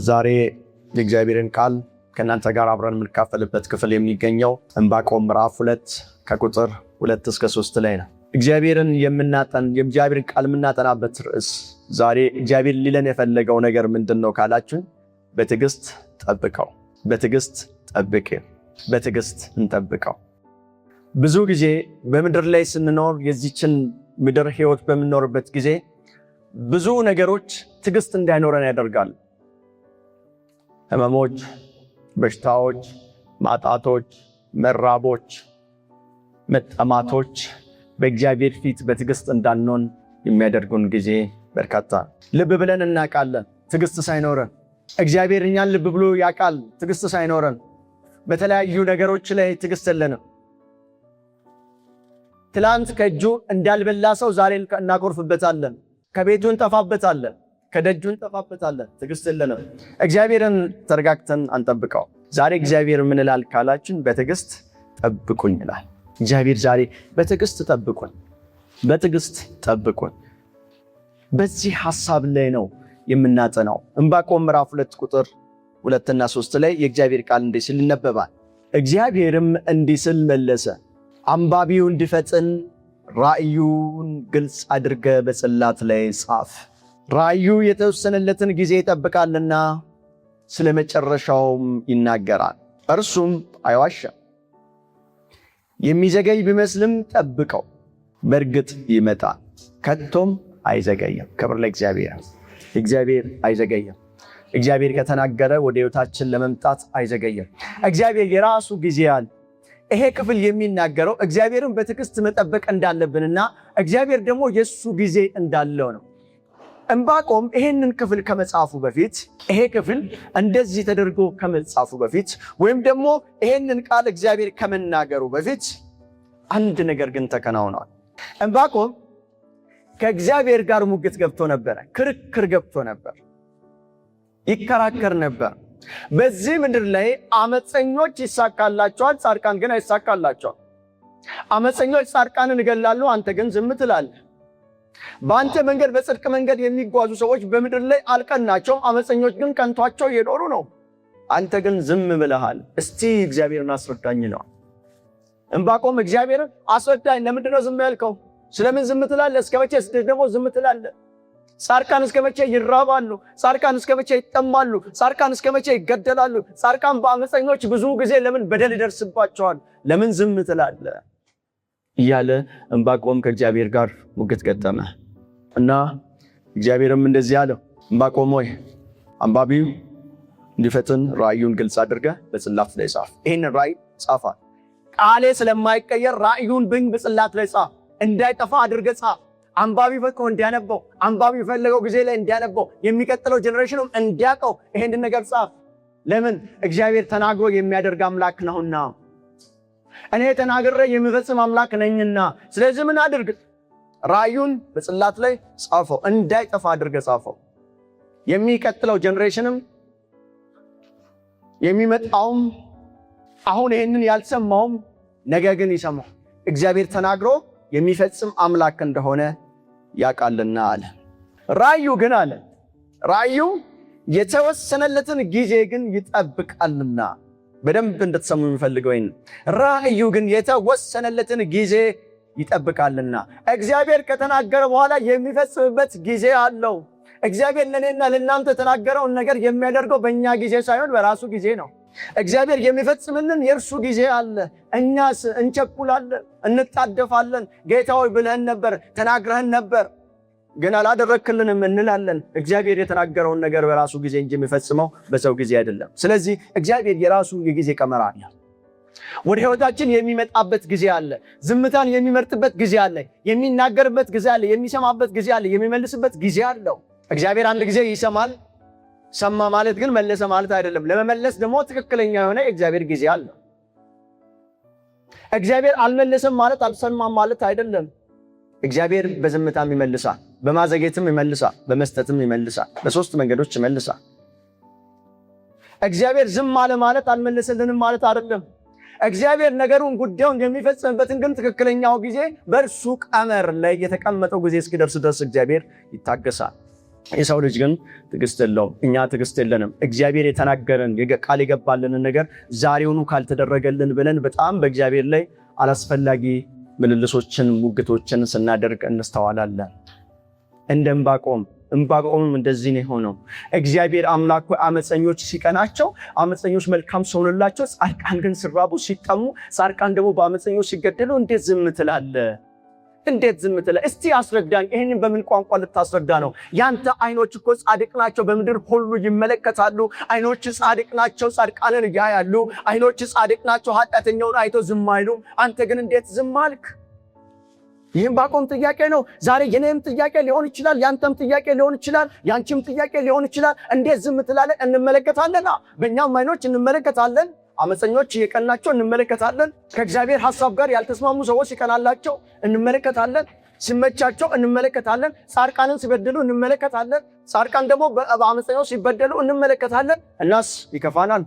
ዛሬ የእግዚአብሔርን ቃል ከእናንተ ጋር አብረን የምንካፈልበት ክፍል የሚገኘው ዕንባቆም ምዕራፍ 2 ከቁጥር 2 እስከ 3 ላይ ነው። የእግዚአብሔርን ቃል የምናጠናበት ርዕስ ዛሬ እግዚአብሔር ሊለን የፈለገው ነገር ምንድን ነው ካላችሁ፣ በትዕግስት ጠብቀው፣ በትዕግስት ጠብቅ፣ በትዕግስት እንጠብቀው። ብዙ ጊዜ በምድር ላይ ስንኖር የዚችን ምድር ህይወት በምንኖርበት ጊዜ ብዙ ነገሮች ትዕግስት እንዳይኖረን ያደርጋል። ህመሞች፣ በሽታዎች፣ ማጣቶች፣ መራቦች፣ መጠማቶች በእግዚአብሔር ፊት በትዕግስት እንዳንሆን የሚያደርጉን ጊዜ በርካታ። ልብ ብለን እናውቃለን ትዕግስት ሳይኖረን። እግዚአብሔር እኛን ልብ ብሎ ያውቃል ትዕግስት ሳይኖረን። በተለያዩ ነገሮች ላይ ትዕግስት የለንም። ትላንት ከእጁ እንዳልበላ ሰው ዛሬ እናኮርፍበታለን፣ ከቤቱ እንጠፋበታለን፣ ከደጁ እንጠፋበታለን። ትዕግስት የለንም። እግዚአብሔርን ተረጋግተን አንጠብቀው። ዛሬ እግዚአብሔር ምን ይላል ካላችን፣ በትዕግስት ጠብቁኝ ይላል። እግዚአብሔር ዛሬ በትዕግስት ጠብቁን፣ በትዕግስት ጠብቁን። በዚህ ሐሳብ ላይ ነው የምናጠናው። ዕንባቆም ምዕራፍ 2 ቁጥር 2 እና 3 ላይ የእግዚአብሔር ቃል እንዲህ ሲል ይነበባል። እግዚአብሔርም እንዲህ ሲል መለሰ፣ አንባቢው እንዲፈጥን ራእዩን ግልጽ አድርገ በጽላት ላይ ጻፍ። ራእዩ የተወሰነለትን ጊዜ ይጠብቃልና ስለ መጨረሻውም ይናገራል። እርሱም አይዋሽም። የሚዘገይ ቢመስልም ጠብቀው፣ በእርግጥ ይመጣል፣ ከቶም አይዘገይም። ክብር ለእግዚአብሔር። እግዚአብሔር አይዘገይም። እግዚአብሔር ከተናገረ ወደ ሕይወታችን ለመምጣት አይዘገይም። እግዚአብሔር የራሱ ጊዜ አለ። ይሄ ክፍል የሚናገረው እግዚአብሔርን በትዕግስት መጠበቅ እንዳለብንና እግዚአብሔር ደግሞ የሱ ጊዜ እንዳለው ነው። ዕንባቆም ይሄንን ክፍል ከመጻፉ በፊት፣ ይሄ ክፍል እንደዚህ ተደርጎ ከመጻፉ በፊት ወይም ደግሞ ይሄንን ቃል እግዚአብሔር ከመናገሩ በፊት አንድ ነገር ግን ተከናውኗል። ዕንባቆም ከእግዚአብሔር ጋር ሙግት ገብቶ ነበረ፣ ክርክር ገብቶ ነበር፣ ይከራከር ነበር። በዚህ ምድር ላይ አመፀኞች ይሳካላቸዋል፣ ጻድቃን ግን አይሳካላቸውም። አመፀኞች ጻድቃንን ይገላሉ፣ አንተ ግን ዝም ትላለህ። በአንተ መንገድ በጽድቅ መንገድ የሚጓዙ ሰዎች በምድር ላይ አልቀናቸውም፣ አመፀኞች ግን ቀንቷቸው እየኖሩ ነው። አንተ ግን ዝም ብለሃል። እስቲ እግዚአብሔርን አስረዳኝ ነው። ዕንባቆም እግዚአብሔርን አስረዳኝ፣ ለምንድን ነው ዝም ያልከው? ስለምን ዝም ትላለህ? እስከ መቼ ደግሞ ዝም ትላለህ? ጻድቃን እስከ መቼ ይራባሉ? ጻድቃን እስከ መቼ ይጠማሉ? ጻድቃን እስከ መቼ ይገደላሉ? ጻድቃን በአመፀኞች ብዙ ጊዜ ለምን በደል ይደርስባቸዋል? ለምን ዝም ትላለህ? እያለ ዕንባቆም ከእግዚአብሔር ጋር ሙግት ገጠመ እና እግዚአብሔርም እንደዚህ አለው፣ ዕንባቆም ሆይ አንባቢው እንዲፈጥን ራእዩን ግልጽ አድርገህ በጽላት ላይ ጻፍ። ይህን ራእይ ጻፋ። ቃሌ ስለማይቀየር ራእዩን በጽላት ላይ ጻፍ፣ እንዳይጠፋ አድርገህ ጻፍ። አንባቢ ፈቆ እንዲያነበው፣ አንባቢ የፈለገው ጊዜ ላይ እንዲያነበው፣ የሚቀጥለው ጀነሬሽኑ እንዲያውቀው ይሄንን ነገር ጻፍ። ለምን? እግዚአብሔር ተናግሮ የሚያደርግ አምላክ ነውና፣ እኔ ተናግሬ የሚፈጽም አምላክ ነኝና። ስለዚህ ምን አድርግ? ራእዩን በጽላት ላይ ጻፈው፣ እንዳይጠፋ አድርገህ ጻፈው። የሚቀጥለው ጀነሬሽንም የሚመጣውም አሁን ይሄንን ያልሰማውም ነገ ግን ይሰማው። እግዚአብሔር ተናግሮ የሚፈጽም አምላክ እንደሆነ ያውቃልና አለ። ራእዩ ግን አለ፣ ራእዩ የተወሰነለትን ጊዜ ግን ይጠብቃልና። በደንብ እንድትሰሙ የሚፈልገው ይህን፣ ራእዩ ግን የተወሰነለትን ጊዜ ይጠብቃልና። እግዚአብሔር ከተናገረ በኋላ የሚፈጽምበት ጊዜ አለው። እግዚአብሔር ለእኔና ለእናንተ የተናገረውን ነገር የሚያደርገው በእኛ ጊዜ ሳይሆን በራሱ ጊዜ ነው። እግዚአብሔር የሚፈጽምልን የእርሱ ጊዜ አለ። እኛስ እንቸኩላለን፣ እንጣደፋለን። ጌታ ሆይ ብለህን ነበር፣ ተናግረህን ነበር፣ ግን አላደረክልንም እንላለን። እግዚአብሔር የተናገረውን ነገር በራሱ ጊዜ እንጂ የሚፈጽመው በሰው ጊዜ አይደለም። ስለዚህ እግዚአብሔር የራሱ የጊዜ ቀመር አለ። ወደ ሕይወታችን የሚመጣበት ጊዜ አለ። ዝምታን የሚመርጥበት ጊዜ አለ። የሚናገርበት ጊዜ አለ። የሚሰማበት ጊዜ አለ። የሚመልስበት ጊዜ አለው። እግዚአብሔር አንድ ጊዜ ይሰማል። ሰማ ማለት ግን መለሰ ማለት አይደለም። ለመመለስ ደግሞ ትክክለኛ የሆነ የእግዚአብሔር ጊዜ አለ። እግዚአብሔር አልመለሰም ማለት አልሰማም ማለት አይደለም። እግዚአብሔር በዝምታም ይመልሳል፣ በማዘጌትም ይመልሳል፣ በመስጠትም ይመልሳል። በሶስት መንገዶች ይመልሳል። እግዚአብሔር ዝም አለ ማለት አልመለሰልንም ማለት አይደለም። እግዚአብሔር ነገሩን ጉዳዩን የሚፈጽምበትን ግን ትክክለኛው ጊዜ በእርሱ ቀመር ላይ የተቀመጠው ጊዜ እስኪደርስ ድረስ እግዚአብሔር ይታገሳል። የሰው ልጅ ግን ትዕግስት የለውም። እኛ ትዕግስት የለንም። እግዚአብሔር የተናገረን ቃል የገባልንን ነገር ዛሬውኑ ካልተደረገልን ብለን በጣም በእግዚአብሔር ላይ አላስፈላጊ ምልልሶችን፣ ሙግቶችን ስናደርግ እንስተዋላለን። እንደ ዕንባቆምም እንደዚህ ነው የሆነው። እግዚአብሔር አምላክ አመፀኞች ሲቀናቸው አመፀኞች መልካም ሲሆንላቸው፣ ጻድቃን ግን ሲራቡ ሲጠሙ፣ ጻድቃን ደግሞ በአመፀኞች ሲገደሉ እንዴት ዝም ትላለህ? እንዴት ዝም ትላለህ? እስቲ አስረዳኝ። ይህንን በምን ቋንቋ ልታስረዳ ነው? ያንተ አይኖች እኮ ጻድቅ ናቸው፣ በምድር ሁሉ ይመለከታሉ። አይኖች ጻድቅ ናቸው፣ ጻድቃንን ያያሉ። አይኖች ጻድቅ ናቸው፣ ኃጢአተኛውን አይቶ ዝም አይሉ። አንተ ግን እንዴት ዝም አልክ? ይህም ዕንባቆም ጥያቄ ነው። ዛሬ የኔም ጥያቄ ሊሆን ይችላል፣ ያንተም ጥያቄ ሊሆን ይችላል፣ ያንቺም ጥያቄ ሊሆን ይችላል። እንዴት ዝም ትላለህ? እንመለከታለን። በእኛም አይኖች እንመለከታለን። አመፀኞች የቀናቸው እንመለከታለን። ከእግዚአብሔር ሐሳብ ጋር ያልተስማሙ ሰዎች ሲቀናላቸው እንመለከታለን። ሲመቻቸው እንመለከታለን። ጻድቃንን ሲበደሉ እንመለከታለን። ጻድቃን ደግሞ በአመፀኞች ሲበደሉ እንመለከታለን። እናስ ይከፋናል።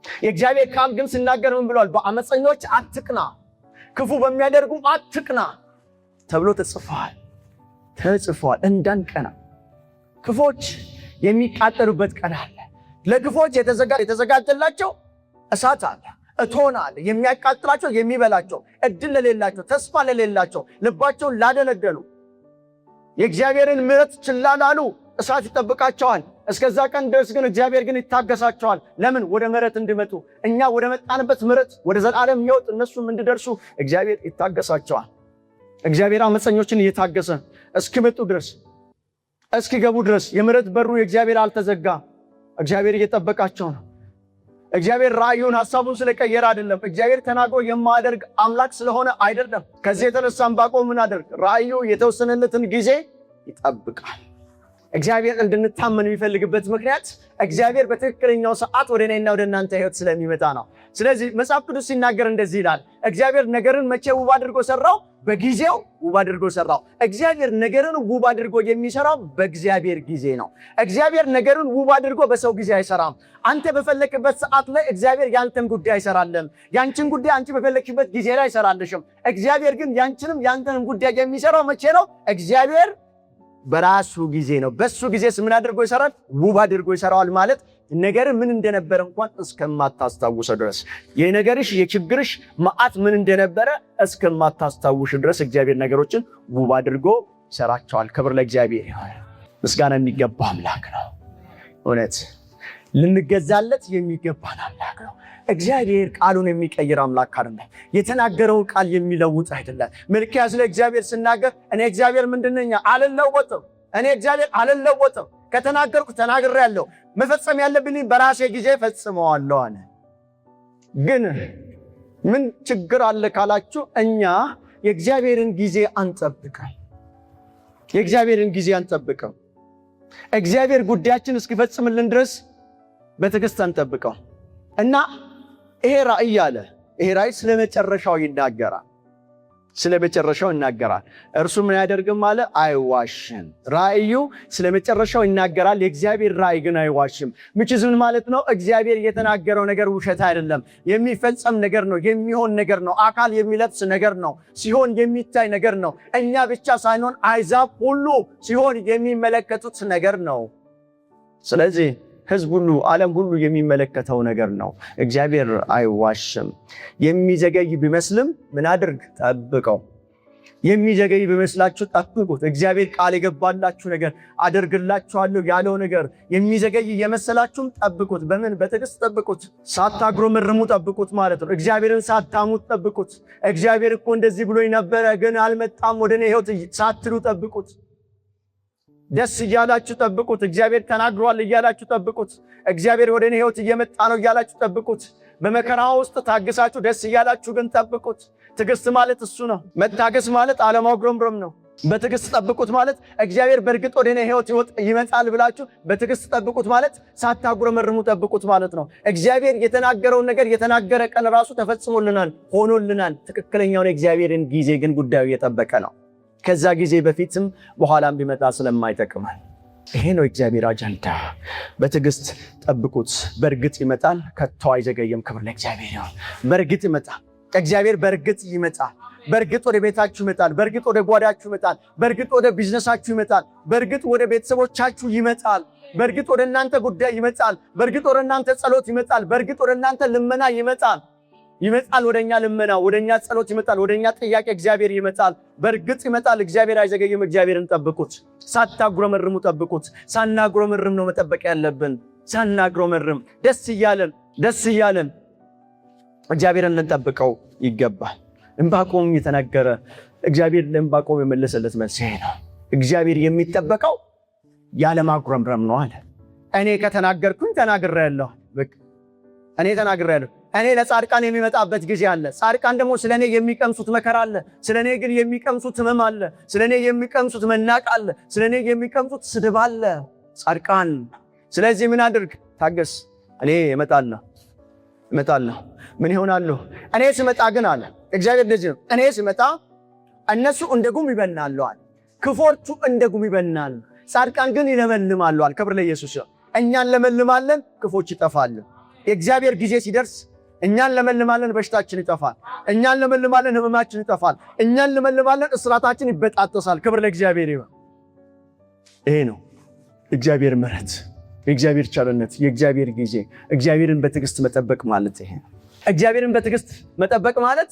የእግዚአብሔር ቃል ግን ሲናገር ምን ብሏል? በአመፀኞች አትቅና፣ ክፉ በሚያደርጉ አትቅና ተብሎ ተጽፏል። እንዳንቀና ክፎች የሚቃጠሉበት ቀን አለ። ለክፎች የተዘጋጀላቸው እሳት አለ፣ እቶን አለ፣ የሚያቃጥላቸው የሚበላቸው፣ እድል ለሌላቸው፣ ተስፋ ለሌላቸው፣ ልባቸውን ላደነደሉ፣ የእግዚአብሔርን ምሕረት ችላ ላሉ እሳት ይጠብቃቸዋል። እስከዛ ቀን ድረስ ግን እግዚአብሔር ግን ይታገሳቸዋል። ለምን? ወደ ምሕረት እንዲመጡ፣ እኛ ወደ መጣንበት ምሕረት፣ ወደ ዘላለም ሕይወት እነሱም እንዲደርሱ እግዚአብሔር ይታገሳቸዋል። እግዚአብሔር አመፀኞችን እየታገሰ እስኪመጡ ድረስ፣ እስኪገቡ ድረስ የምሕረት በሩ የእግዚአብሔር አልተዘጋም። እግዚአብሔር እየጠበቃቸው ነው። እግዚአብሔር ራእዩን ሐሳቡን ስለቀየረ አይደለም። እግዚአብሔር ተናግሮ የማያደርግ አምላክ ስለሆነ አይደለም። ከዚህ የተነሳ ዕንባቆም ምን አደርግ? ራእዩ የተወሰነለትን ጊዜ ይጠብቃል። እግዚአብሔር እንድንታመን የሚፈልግበት ምክንያት እግዚአብሔር በትክክለኛው ሰዓት ወደ እኔና ወደ እናንተ ሕይወት ስለሚመጣ ነው። ስለዚህ መጽሐፍ ቅዱስ ሲናገር እንደዚህ ይላል። እግዚአብሔር ነገርን መቼ ውብ አድርጎ ሰራው? በጊዜው ውብ አድርጎ ሰራው። እግዚአብሔር ነገርን ውብ አድርጎ የሚሰራው በእግዚአብሔር ጊዜ ነው። እግዚአብሔር ነገርን ውብ አድርጎ በሰው ጊዜ አይሰራም። አንተ በፈለክበት ሰዓት ላይ እግዚአብሔር ያንተን ጉዳይ አይሰራልም። ያንቺን ጉዳይ አንቺ በፈለክበት ጊዜ ላይ አይሰራልሽም። እግዚአብሔር ግን ያንቺንም ያንተንም ጉዳይ የሚሰራው መቼ ነው? እግዚአብሔር በራሱ ጊዜ ነው። በሱ ጊዜስ ምን አድርጎ ይሰራል? ውብ አድርጎ ይሰራዋል። ማለት ነገር ምን እንደነበረ እንኳን እስከማታስታውሰው ድረስ፣ የነገርሽ የችግርሽ መዓት ምን እንደነበረ እስከማታስታውሽ ድረስ እግዚአብሔር ነገሮችን ውብ አድርጎ ይሰራቸዋል። ክብር ለእግዚአብሔር ይሁን። ምስጋና የሚገባ አምላክ ነው። እውነት ልንገዛለት የሚገባን አምላክ ነው። እግዚአብሔር ቃሉን የሚቀይር አምላክ አይደለም። የተናገረውን ቃል የሚለውጥ አይደለም። ሚልክያስ ለእግዚአብሔር ሲናገር እኔ እግዚአብሔር ምንድነኛ? አልለወጥም። እኔ እግዚአብሔር አልለወጥም። ከተናገርኩ ተናግሬያለሁ። መፈጸም ያለብኝ በራሴ ጊዜ ፈጽመዋለሁ አለ። ግን ምን ችግር አለ ካላችሁ፣ እኛ የእግዚአብሔርን ጊዜ አንጠብቅም። እግዚአብሔር ጉዳያችን እስኪፈጽምልን ድረስ በትዕግስት አንጠብቀው እና ይሄ ራእይ አለ። ይሄ ራእይ ስለመጨረሻው ይናገራል። እርሱ ምን ያደርግም አለ? አይዋሽም። ራእዩ ስለመጨረሻው ይናገራል። የእግዚአብሔር ራእይ ግን አይዋሽም። ምን ማለት ነው? እግዚአብሔር የተናገረው ነገር ውሸት አይደለም። የሚፈጸም ነገር ነው። የሚሆን ነገር ነው። አካል የሚለብስ ነገር ነው። ሲሆን የሚታይ ነገር ነው። እኛ ብቻ ሳይሆን አሕዛብ ሁሉ ሲሆን የሚመለከቱት ነገር ነው። ስለዚህ ሕዝብ ሁሉ፣ ዓለም ሁሉ የሚመለከተው ነገር ነው። እግዚአብሔር አይዋሽም። የሚዘገይ ቢመስልም ምን አድርግ? ጠብቀው። የሚዘገይ ቢመስላችሁ ጠብቁት። እግዚአብሔር ቃል የገባላችሁ ነገር አደርግላችኋለሁ ያለው ነገር የሚዘገይ የመሰላችሁም ጠብቁት። በምን? በትዕግስት ጠብቁት። ሳታጉረመርሙ ጠብቁት ማለት ነው። እግዚአብሔርን ሳታሙት ጠብቁት። እግዚአብሔር እኮ እንደዚህ ብሎኝ ነበረ ግን አልመጣም ወደ እኔ ሕይወት ሳትሉ ጠብቁት። ደስ እያላችሁ ጠብቁት። እግዚአብሔር ተናግሯል እያላችሁ ጠብቁት። እግዚአብሔር ወደ እኔ ሕይወት እየመጣ ነው እያላችሁ ጠብቁት። በመከራ ውስጥ ታግሳችሁ ደስ እያላችሁ ግን ጠብቁት። ትዕግስት ማለት እሱ ነው። መታገስ ማለት አለማጉረምረም ነው። በትዕግስት ጠብቁት ማለት እግዚአብሔር በእርግጥ ወደ እኔ ሕይወት ይመጣል ብላችሁ በትዕግስት ጠብቁት ማለት ሳታጉረመርሙ ጠብቁት ማለት ነው። እግዚአብሔር የተናገረውን ነገር የተናገረ ቀን ራሱ ተፈጽሞልናል፣ ሆኖልናል። ትክክለኛውን የእግዚአብሔርን ጊዜ ግን ጉዳዩ እየጠበቀ ነው። ከዛ ጊዜ በፊትም በኋላም ቢመጣ ስለማይጠቅማል። ይሄ ነው እግዚአብሔር አጀንዳ። በትዕግስት ጠብቁት። በእርግጥ ይመጣል፣ ከቶ አይዘገየም። ክብር ለእግዚአብሔር ይሁን። በእርግጥ ይመጣል። እግዚአብሔር በእርግጥ ይመጣል። በእርግጥ ወደ ቤታችሁ ይመጣል። በእርግጥ ወደ ጓዳችሁ ይመጣል። በእርግጥ ወደ ቢዝነሳችሁ ይመጣል። በእርግጥ ወደ ቤተሰቦቻችሁ ይመጣል። በእርግጥ ወደ እናንተ ጉዳይ ይመጣል። በእርግጥ ወደ እናንተ ጸሎት ይመጣል። በእርግጥ ወደ እናንተ ልመና ይመጣል። ወደኛ ልመና፣ ወደኛ ጸሎት ይመጣል። ወደኛ ጥያቄ እግዚአብሔር ይመጣል። በእርግጥ ይመጣል። እግዚአብሔር አይዘገይም። እግዚአብሔርን ጠብቁት። ሳታጉረመርሙ ጠብቁት። ሳናጉረመርም ነው መጠበቅ ያለብን። ሳናጉረመርም ደስ እያለን እግዚአብሔርን ልንጠብቀው ይገባል። ዕንባቆም የተናገረ እግዚአብሔር ለዕንባቆም የመለሰለት መልስ ይሄ ነው። እግዚአብሔር የሚጠበቀው ያለማጉረምረም ነው አለ። እኔ ከተናገርኩኝ ተናግሬያለሁ። እኔ ተናግሬያለሁ። እኔ ለጻድቃን የሚመጣበት ጊዜ አለ። ጻድቃን ደግሞ ስለኔ የሚቀምሱት መከራ አለ። ስለኔ ግን የሚቀምሱት ሕመም አለ። ስለኔ የሚቀምሱት መናቅ አለ። ስለኔ የሚቀምሱት ስድብ አለ ጻድቃን። ስለዚህ ምን አድርግ? ታገስ። እኔ እመጣለሁ። ምን ይሆናሉ? እኔ ስመጣ ግን አለ እግዚአብሔር እንደዚህ ነው። እኔ ስመጣ እነሱ እንደ ጉም ይበናሉ አለ። ክፎቹ እንደ ጉም ይበናሉ፣ ጻድቃን ግን ይለመልማሉ አለ። ክብር ለኢየሱስ ይሁን። እኛን ለመልማለን፣ ክፎች ይጠፋሉ። የእግዚአብሔር ጊዜ ሲደርስ እኛን ለመልማለን፣ በሽታችን ይጠፋል። እኛን ለመልማለን፣ ህመማችን ይጠፋል። እኛን ለመልማለን፣ እስራታችን ይበጣጠሳል። ክብር ለእግዚአብሔር ይሁን። ይሄ ነው እግዚአብሔር ምሕረት፣ የእግዚአብሔር ቸርነት፣ የእግዚአብሔር ጊዜ። እግዚአብሔርን በትዕግስት መጠበቅ ማለት ይሄ ነው። እግዚአብሔርን በትዕግስት መጠበቅ ማለት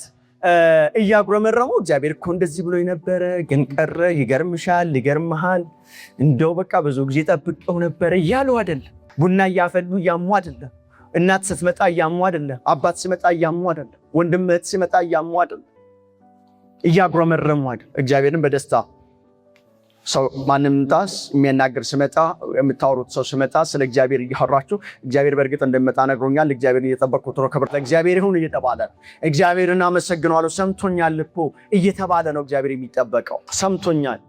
እያጉረመረሙ እግዚአብሔር እኮ እንደዚህ ብሎ ነበረ ግን ቀረ፣ ይገርምሻል፣ ይገርምሃል፣ እንደው በቃ ብዙ ጊዜ ጠብቀው ነበረ እያሉ አይደለም። ቡና እያፈሉ እያሙ አይደለም። እናት ስትመጣ እያሙ አይደለም። አባት ሲመጣ እያሙ አይደለም። ወንድም እህት ሲመጣ እያሙ አይደለም። እያጉረመረሙ አይደለም። እግዚአብሔርን በደስታ ሰው ማንም ታስ የሚያናገር ሲመጣ፣ የምታወሩት ሰው ሲመጣ ስለ እግዚአብሔር እያወራችሁ እግዚአብሔር በእርግጥ እንደሚመጣ ነግሮኛል፣ እግዚአብሔርን እየጠበቅኩት ነው፣ ክብር ለእግዚአብሔር ይሁን እየተባለ ነው። እግዚአብሔርን አመሰግነዋለሁ፣ ሰምቶኛል እኮ እየተባለ ነው እግዚአብሔር የሚጠበቀው። ሰምቶኛል።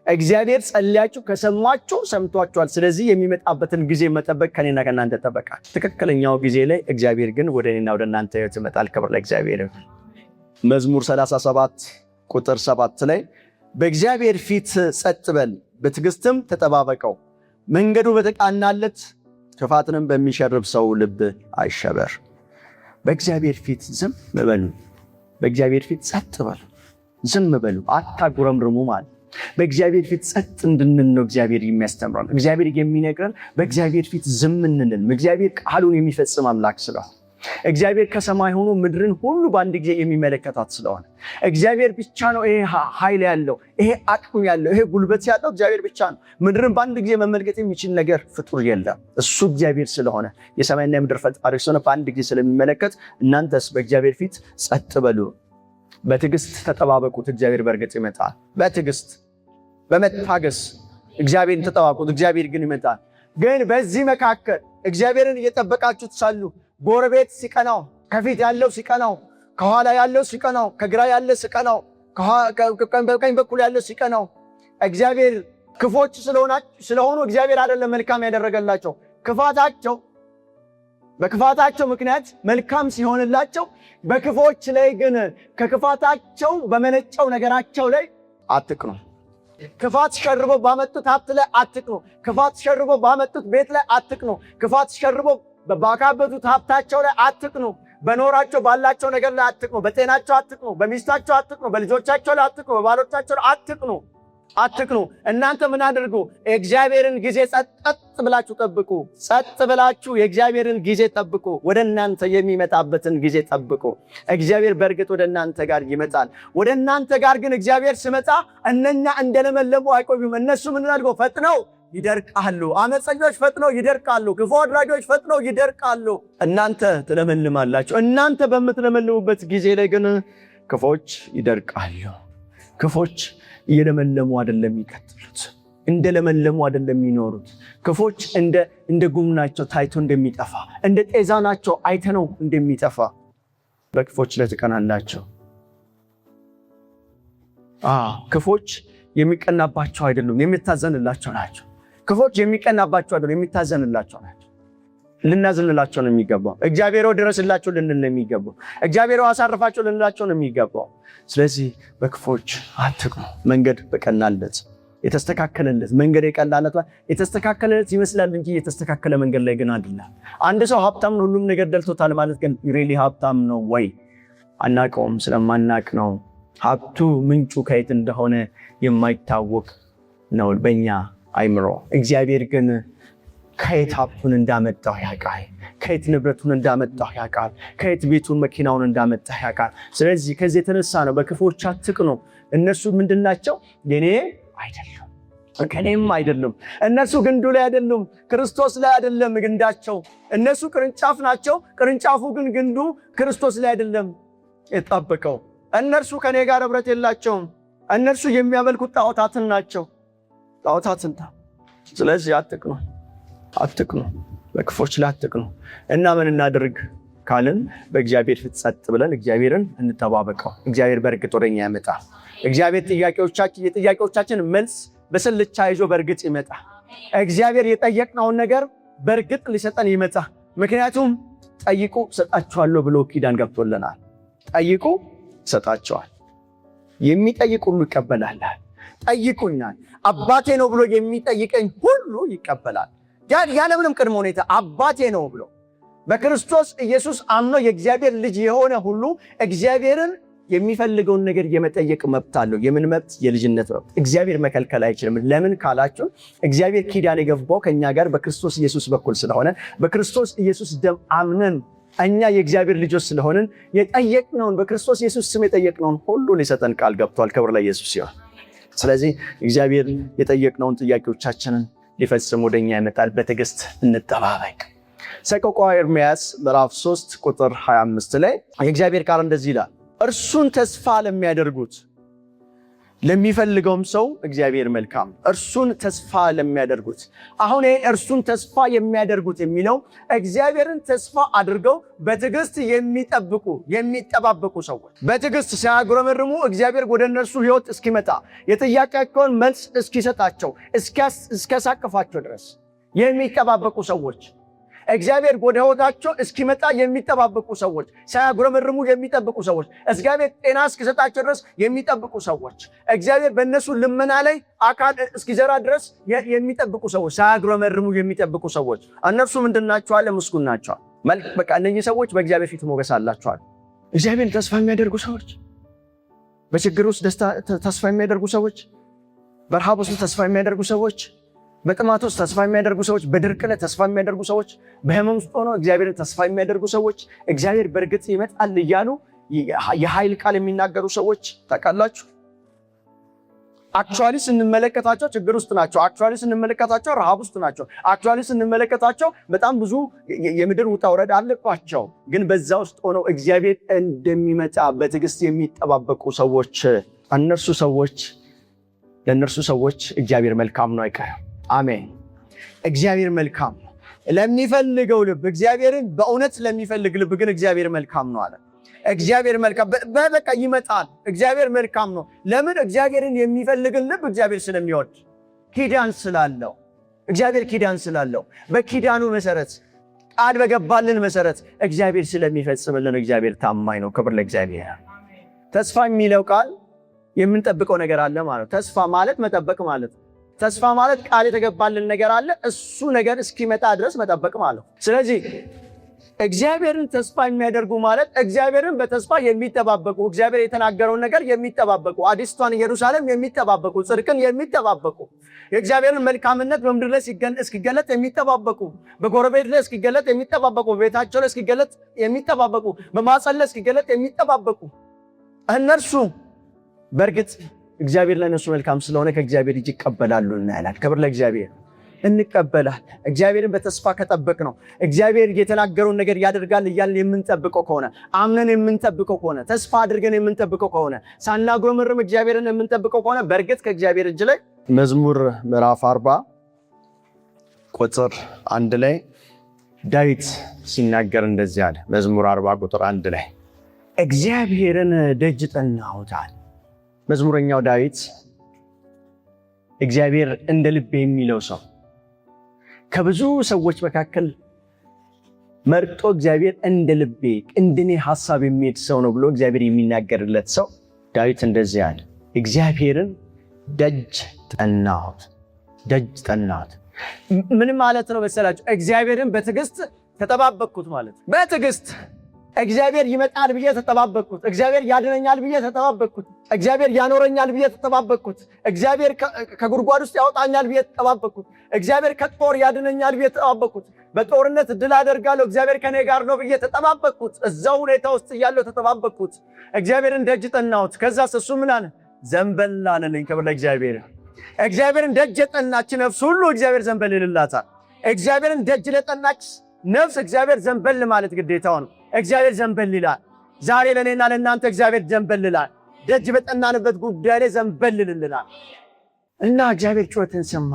እግዚአብሔር ጸልያችሁ ከሰማችሁ ሰምቷችኋል። ስለዚህ የሚመጣበትን ጊዜ መጠበቅ ከኔና ከእናንተ ይጠበቃል። ትክክለኛው ጊዜ ላይ እግዚአብሔር ግን ወደ እኔና ወደ እናንተ ሕይወት ይመጣል። ክብር ለእግዚአብሔር ይሁን። መዝሙር 37 ቁጥር 7 ላይ በእግዚአብሔር ፊት ጸጥ በል፣ በትዕግስትም ተጠባበቀው፣ መንገዱ በተቃናለት ክፋትንም በሚሸርብ ሰው ልብ አይሸበር። በእግዚአብሔር ፊት ዝም በሉ፣ በእግዚአብሔር ፊት ጸጥ በሉ፣ ዝም በሉ፣ አታጉረምርሙ ማለት በእግዚአብሔር ፊት ጸጥ እንድንል ነው እግዚአብሔር የሚያስተምረን። እግዚአብሔር የሚነግረን በእግዚአብሔር ፊት ዝም እንድንል። እግዚአብሔር ቃሉን የሚፈጽም አምላክ ስለሆነ፣ እግዚአብሔር ከሰማይ ሆኖ ምድርን ሁሉ በአንድ ጊዜ የሚመለከታት ስለሆነ፣ እግዚአብሔር ብቻ ነው ይሄ ኃይል ያለው፣ ይሄ አቅም ያለው፣ ይሄ ጉልበት ያለው እግዚአብሔር ብቻ ነው። ምድርን በአንድ ጊዜ መመልከት የሚችል ነገር ፍጡር የለም። እሱ እግዚአብሔር ስለሆነ፣ የሰማይና የምድር ፈጣሪ ስለሆነ በአንድ ጊዜ ስለሚመለከት፣ እናንተስ በእግዚአብሔር ፊት ጸጥ በሉ፣ በትዕግስት ተጠባበቁት። እግዚአብሔር በእርግጥ ይመጣል። በትዕግስት በመታገስ እግዚአብሔርን ተጠባበቁት። እግዚአብሔር ግን ይመጣል። ግን በዚህ መካከል እግዚአብሔርን እየጠበቃችሁት ሳሉ ጎረቤት ሲቀናው፣ ከፊት ያለው ሲቀናው፣ ከኋላ ያለው ሲቀናው፣ ከግራ ያለ ሲቀናው፣ በቀኝ በኩል ያለው ሲቀናው፣ እግዚአብሔር ክፎች ስለሆኑ እግዚአብሔር አይደለም መልካም ያደረገላቸው። በክፋታቸው ምክንያት መልካም ሲሆንላቸው፣ በክፎች ላይ ግን ከክፋታቸው በመነጨው ነገራቸው ላይ አትቅኑ። ክፋት ሸርቦ ባመጡት ሀብት ላይ አትቅኑ። ክፋት ሸርቦ ባመጡት ቤት ላይ አትቅኑ። ክፋት ሸርቦ ባካበቱት ሀብታቸው ላይ አትቅኑ። በኖራቸው ባላቸው ነገር ላይ አትቅኑ። በጤናቸው አትቅኑ። በሚስታቸው አትቅኑ። በልጆቻቸው ላይ አትቅኑ። በባሎቻቸው ላይ አትቅኑ። እናንተ ምን አድርጉ? የእግዚአብሔርን ጊዜ ጸጥ ብላችሁ ጠብቁ። ጸጥ ብላችሁ የእግዚአብሔርን ጊዜ ጠብቁ። ወደ እናንተ የሚመጣበትን ጊዜ ጠብቁ። እግዚአብሔር በእርግጥ ወደ እናንተ ጋር ይመጣል። ወደ እናንተ ጋር ግን እግዚአብሔር ሲመጣ እነኛ እንደለመለሙ አይቆዩም። እነሱ ምን አድርገው ፈጥነው ይደርቃሉ። አመፀኞች ፈጥነው ይደርቃሉ። ክፉ አድራጊዎች ፈጥነው ይደርቃሉ። እናንተ ትለመልማላችሁ። እናንተ በምትለመልሙበት ጊዜ ላይ ግን ክፎች ይደርቃሉ። ክፎች እየለመለሙ አይደለም የሚቀጥሉት፣ እንደለመለሙ አይደለም የሚኖሩት። ክፎች እንደ ጉም ናቸው፣ ታይቶ እንደሚጠፋ፣ እንደ ጤዛ ናቸው፣ አይተነው እንደሚጠፋ። በክፎች ላይ ትቀናላቸው። ክፎች የሚቀናባቸው አይደሉም፣ የሚታዘንላቸው ናቸው። ክፎች የሚቀናባቸው አይደሉም፣ የሚታዘንላቸው ናቸው። ልናዝንላቸው ነው የሚገባው። እግዚአብሔር ድረስላቸው ልንል ነው የሚገባው። እግዚአብሔር አሳርፋቸው ልንላቸው ነው የሚገባው። ስለዚህ በክፎች አትቅኑ። መንገድ በቀናለት የተስተካከለለት መንገድ የቀናለት የተስተካከለለት ይመስላል እንጂ የተስተካከለ መንገድ ላይ ግን አይደለም። አንድ ሰው ሀብታም ነው፣ ሁሉም ነገር ደልቶታል ማለት ግን ሪሊ ሀብታም ነው ወይ? አናውቀውም። ስለማናቅ ነው ሀብቱ ምንጩ ከየት እንደሆነ የማይታወቅ ነው በእኛ አይምሮ። እግዚአብሔር ግን ከየት ሀብቱን እንዳመጣው ያውቃል። ከየት ንብረቱን እንዳመጣው ያውቃል። ከየት ቤቱን መኪናውን እንዳመጣው ያውቃል። ስለዚህ ከዚህ የተነሳ ነው በክፉዎች አትቅኑ። እነሱ ምንድናቸው? የኔ አይደሉም ከኔም አይደሉም። እነሱ ግንዱ ላይ አይደሉም፣ ክርስቶስ ላይ አይደለም ግንዳቸው። እነሱ ቅርንጫፍ ናቸው፣ ቅርንጫፉ ግን ግንዱ ክርስቶስ ላይ አይደለም የጣበቀው። እነርሱ ከኔ ጋር ህብረት የላቸውም። እነርሱ የሚያመልኩት ጣዖታትን ናቸው፣ ጣዖታትን። ስለዚህ አትቅኑ፣ በክፎች ላይ አትቅኑ። እና ምን እናድርግ ካልን በእግዚአብሔር ፊት ጸጥ ብለን እግዚአብሔርን እንጠባበቀው። እግዚአብሔር በእርግጥ ወደኛ ያመጣ። እግዚአብሔር የጥያቄዎቻችን መልስ በስልቻ ይዞ በእርግጥ ይመጣ። እግዚአብሔር የጠየቅነውን ነገር በእርግጥ ሊሰጠን ይመጣ። ምክንያቱም ጠይቁ ሰጣችኋለሁ ብሎ ኪዳን ገብቶልናል። ጠይቁ ሰጣችኋል። የሚጠይቅ ሁሉ ይቀበላል። ጠይቁኛል። አባቴ ነው ብሎ የሚጠይቀኝ ሁሉ ይቀበላል። ያለምንም ቅድመ ሁኔታ አባቴ ነው ብሎ በክርስቶስ ኢየሱስ አምኖ የእግዚአብሔር ልጅ የሆነ ሁሉ እግዚአብሔርን የሚፈልገውን ነገር የመጠየቅ መብት አለው። የምን መብት? የልጅነት መብት። እግዚአብሔር መከልከል አይችልም። ለምን ካላችሁ እግዚአብሔር ኪዳን የገባው ከኛ ጋር በክርስቶስ ኢየሱስ በኩል ስለሆነ በክርስቶስ ኢየሱስ ደም አምነን እኛ የእግዚአብሔር ልጆች ስለሆንን የጠየቅነውን በክርስቶስ ኢየሱስ ስም የጠየቅነውን ሁሉ ሊሰጠን ቃል ገብቷል። ክብር ለኢየሱስ ይሁን። ስለዚህ እግዚአብሔር የጠየቅነውን ጥያቄዎቻችንን ሊፈጽም ወደኛ ይመጣል። በትዕግስት እንጠባበቅ። ሰቆቃወ ኤርምያስ ምዕራፍ 3 ቁጥር 25 ላይ የእግዚአብሔር ቃል እንደዚህ ይላል፣ እርሱን ተስፋ ለሚያደርጉት ለሚፈልገውም ሰው እግዚአብሔር መልካም። እርሱን ተስፋ ለሚያደርጉት። አሁን ይሄ እርሱን ተስፋ የሚያደርጉት የሚለው እግዚአብሔርን ተስፋ አድርገው በትዕግስት የሚጠባበቁ ሰዎች በትዕግስት ሲያጉረመርሙ እግዚአብሔር ወደ እነርሱ ሕይወት እስኪመጣ የጥያቄያቸውን መልስ እስኪሰጣቸው እስኪያሳቅፋቸው ድረስ የሚጠባበቁ ሰዎች እግዚአብሔር ወደ ሕይወታቸው እስኪመጣ የሚጠባበቁ ሰዎች፣ ሳያጉረመርሙ የሚጠብቁ ሰዎች፣ እግዚአብሔር ጤና እስኪሰጣቸው ድረስ የሚጠብቁ ሰዎች፣ እግዚአብሔር በእነሱ ልመና ላይ አካል እስኪዘራ ድረስ የሚጠብቁ ሰዎች፣ ሳያጉረመርሙ የሚጠብቁ ሰዎች እነርሱ ምንድን ናቸው አለ? ምስጉን ናቸው። በቃ እነኚህ ሰዎች በእግዚአብሔር ፊት ሞገስ አላቸዋል። እግዚአብሔርን ተስፋ የሚያደርጉ ሰዎች፣ በችግር ውስጥ ተስፋ የሚያደርጉ ሰዎች፣ በረሃብ ውስጥ ተስፋ የሚያደርጉ ሰዎች፣ በጥማት ውስጥ ተስፋ የሚያደርጉ ሰዎች፣ በድርቅ ላይ ተስፋ የሚያደርጉ ሰዎች፣ በህመም ውስጥ ሆነው እግዚአብሔርን ተስፋ የሚያደርጉ ሰዎች፣ እግዚአብሔር በእርግጥ ይመጣል እያሉ የኃይል ቃል የሚናገሩ ሰዎች ታውቃላችሁ። አክቹዋሊ ስንመለከታቸው ችግር ውስጥ ናቸው። አክቹዋሊ ስንመለከታቸው ረሃብ ውስጥ ናቸው። አክቹዋሊ ስንመለከታቸው በጣም ብዙ የምድር ውጣ ውረድ አለባቸው። ግን በዛ ውስጥ ሆነው እግዚአብሔር እንደሚመጣ በትዕግስት የሚጠባበቁ ሰዎች ለእነርሱ ሰዎች እግዚአብሔር መልካም ነው፣ አይቀርም። አሜን። እግዚአብሔር መልካም ነው ለሚፈልገው ልብ። እግዚአብሔርን በእውነት ለሚፈልግ ልብ ግን እግዚአብሔር መልካም ነው አለ። እግዚአብሔር መልካም በቃ ይመጣል። እግዚአብሔር መልካም ነው። ለምን? እግዚአብሔርን የሚፈልግን ልብ እግዚአብሔር ስለሚወድ ኪዳን ስላለው። እግዚአብሔር ኪዳን ስላለው በኪዳኑ መሰረት ቃል በገባልን መሰረት እግዚአብሔር ስለሚፈጽምልን እግዚአብሔር ታማኝ ነው። ክብር ለእግዚአብሔር። ተስፋ የሚለው ቃል የምንጠብቀው ነገር አለ ማለት። ተስፋ ማለት መጠበቅ ማለት። ተስፋ ማለት ቃል የተገባልን ነገር አለ፣ እሱ ነገር እስኪመጣ ድረስ መጠበቅ ማለት። ስለዚህ እግዚአብሔርን ተስፋ የሚያደርጉ ማለት እግዚአብሔርን በተስፋ የሚጠባበቁ፣ እግዚአብሔር የተናገረውን ነገር የሚጠባበቁ፣ አዲስቷን ኢየሩሳሌም የሚጠባበቁ፣ ጽድቅን የሚጠባበቁ፣ የእግዚአብሔርን መልካምነት በምድር ላይ እስኪገለጥ የሚጠባበቁ፣ በጎረቤት ላይ እስኪገለጥ የሚጠባበቁ፣ በቤታቸው ላይ እስኪገለጥ የሚጠባበቁ፣ በማኅፀን ላይ እስኪገለጥ የሚጠባበቁ እነርሱ በእርግጥ እግዚአብሔር ለነሱ መልካም ስለሆነ ከእግዚአብሔር እጅ ይቀበላሉ እናያለን። ክብር ለእግዚአብሔር። እንቀበላል። እግዚአብሔርን በተስፋ ከጠበቅ ነው እግዚአብሔር የተናገረውን ነገር ያደርጋል እያልን የምንጠብቀው ከሆነ፣ አምነን የምንጠብቀው ከሆነ፣ ተስፋ አድርገን የምንጠብቀው ከሆነ፣ ሳናጉረመርም እግዚአብሔርን የምንጠብቀው ከሆነ በእርግጥ ከእግዚአብሔር እጅ ላይ መዝሙር ምዕራፍ 40 ቁጥር 1 ላይ ዳዊት ሲናገር እንደዚህ አለ። መዝሙር 40 ቁጥር 1 ላይ እግዚአብሔርን ደጅ ጠናሁታል። መዝሙረኛው ዳዊት እግዚአብሔር እንደ ልቤ የሚለው ሰው፣ ከብዙ ሰዎች መካከል መርጦ እግዚአብሔር እንደ ልቤ እንደኔ ሐሳብ የሚሄድ ሰው ነው ብሎ እግዚአብሔር የሚናገርለት ሰው ዳዊት እንደዚህ አለ፣ እግዚአብሔርን ደጅ ጠናሁት። ደጅ ጠናሁት ምን ማለት ነው መሰላችሁ? እግዚአብሔርን በትዕግስት ተጠባበቅኩት ማለት። በትዕግስት እግዚአብሔር ይመጣል ብዬ ተጠባበቅኩት። እግዚአብሔር ያድነኛል ብዬ ተጠባበቅኩት። እግዚአብሔር ያኖረኛል ብዬ ተጠባበቅኩት። እግዚአብሔር ከጉድጓድ ውስጥ ያወጣኛል ብዬ ተጠባበቅኩት። እግዚአብሔር ከጦር ያድነኛል ብዬ ተጠባበቅኩት። በጦርነት ድል አደርጋለሁ እግዚአብሔር ከኔ ጋር ነው ብዬ ተጠባበቅኩት። እዛው ሁኔታ ውስጥ እያለሁ ተጠባበቅኩት። እግዚአብሔርን ደጅ ጠናሁት። ከዛስ እሱ ምን አለ? ዘንበል አለልኝ። ክብር ለእግዚአብሔር። እግዚአብሔርን ደጅ የጠናች ነፍስ ሁሉ እግዚአብሔር ዘንበል ይልላታል። እግዚአብሔርን ደጅ ለጠናች ነፍስ እግዚአብሔር ዘንበል ማለት ግዴታው ነው። እግዚአብሔር ዘንበል ይላል። ዛሬ ለእኔና ለእናንተ እግዚአብሔር ዘንበል ይላል። ደጅ በጠናንበት ጉዳይ ላይ ዘንበል ይልልናል እና እግዚአብሔር ጩኸትን ሰማ።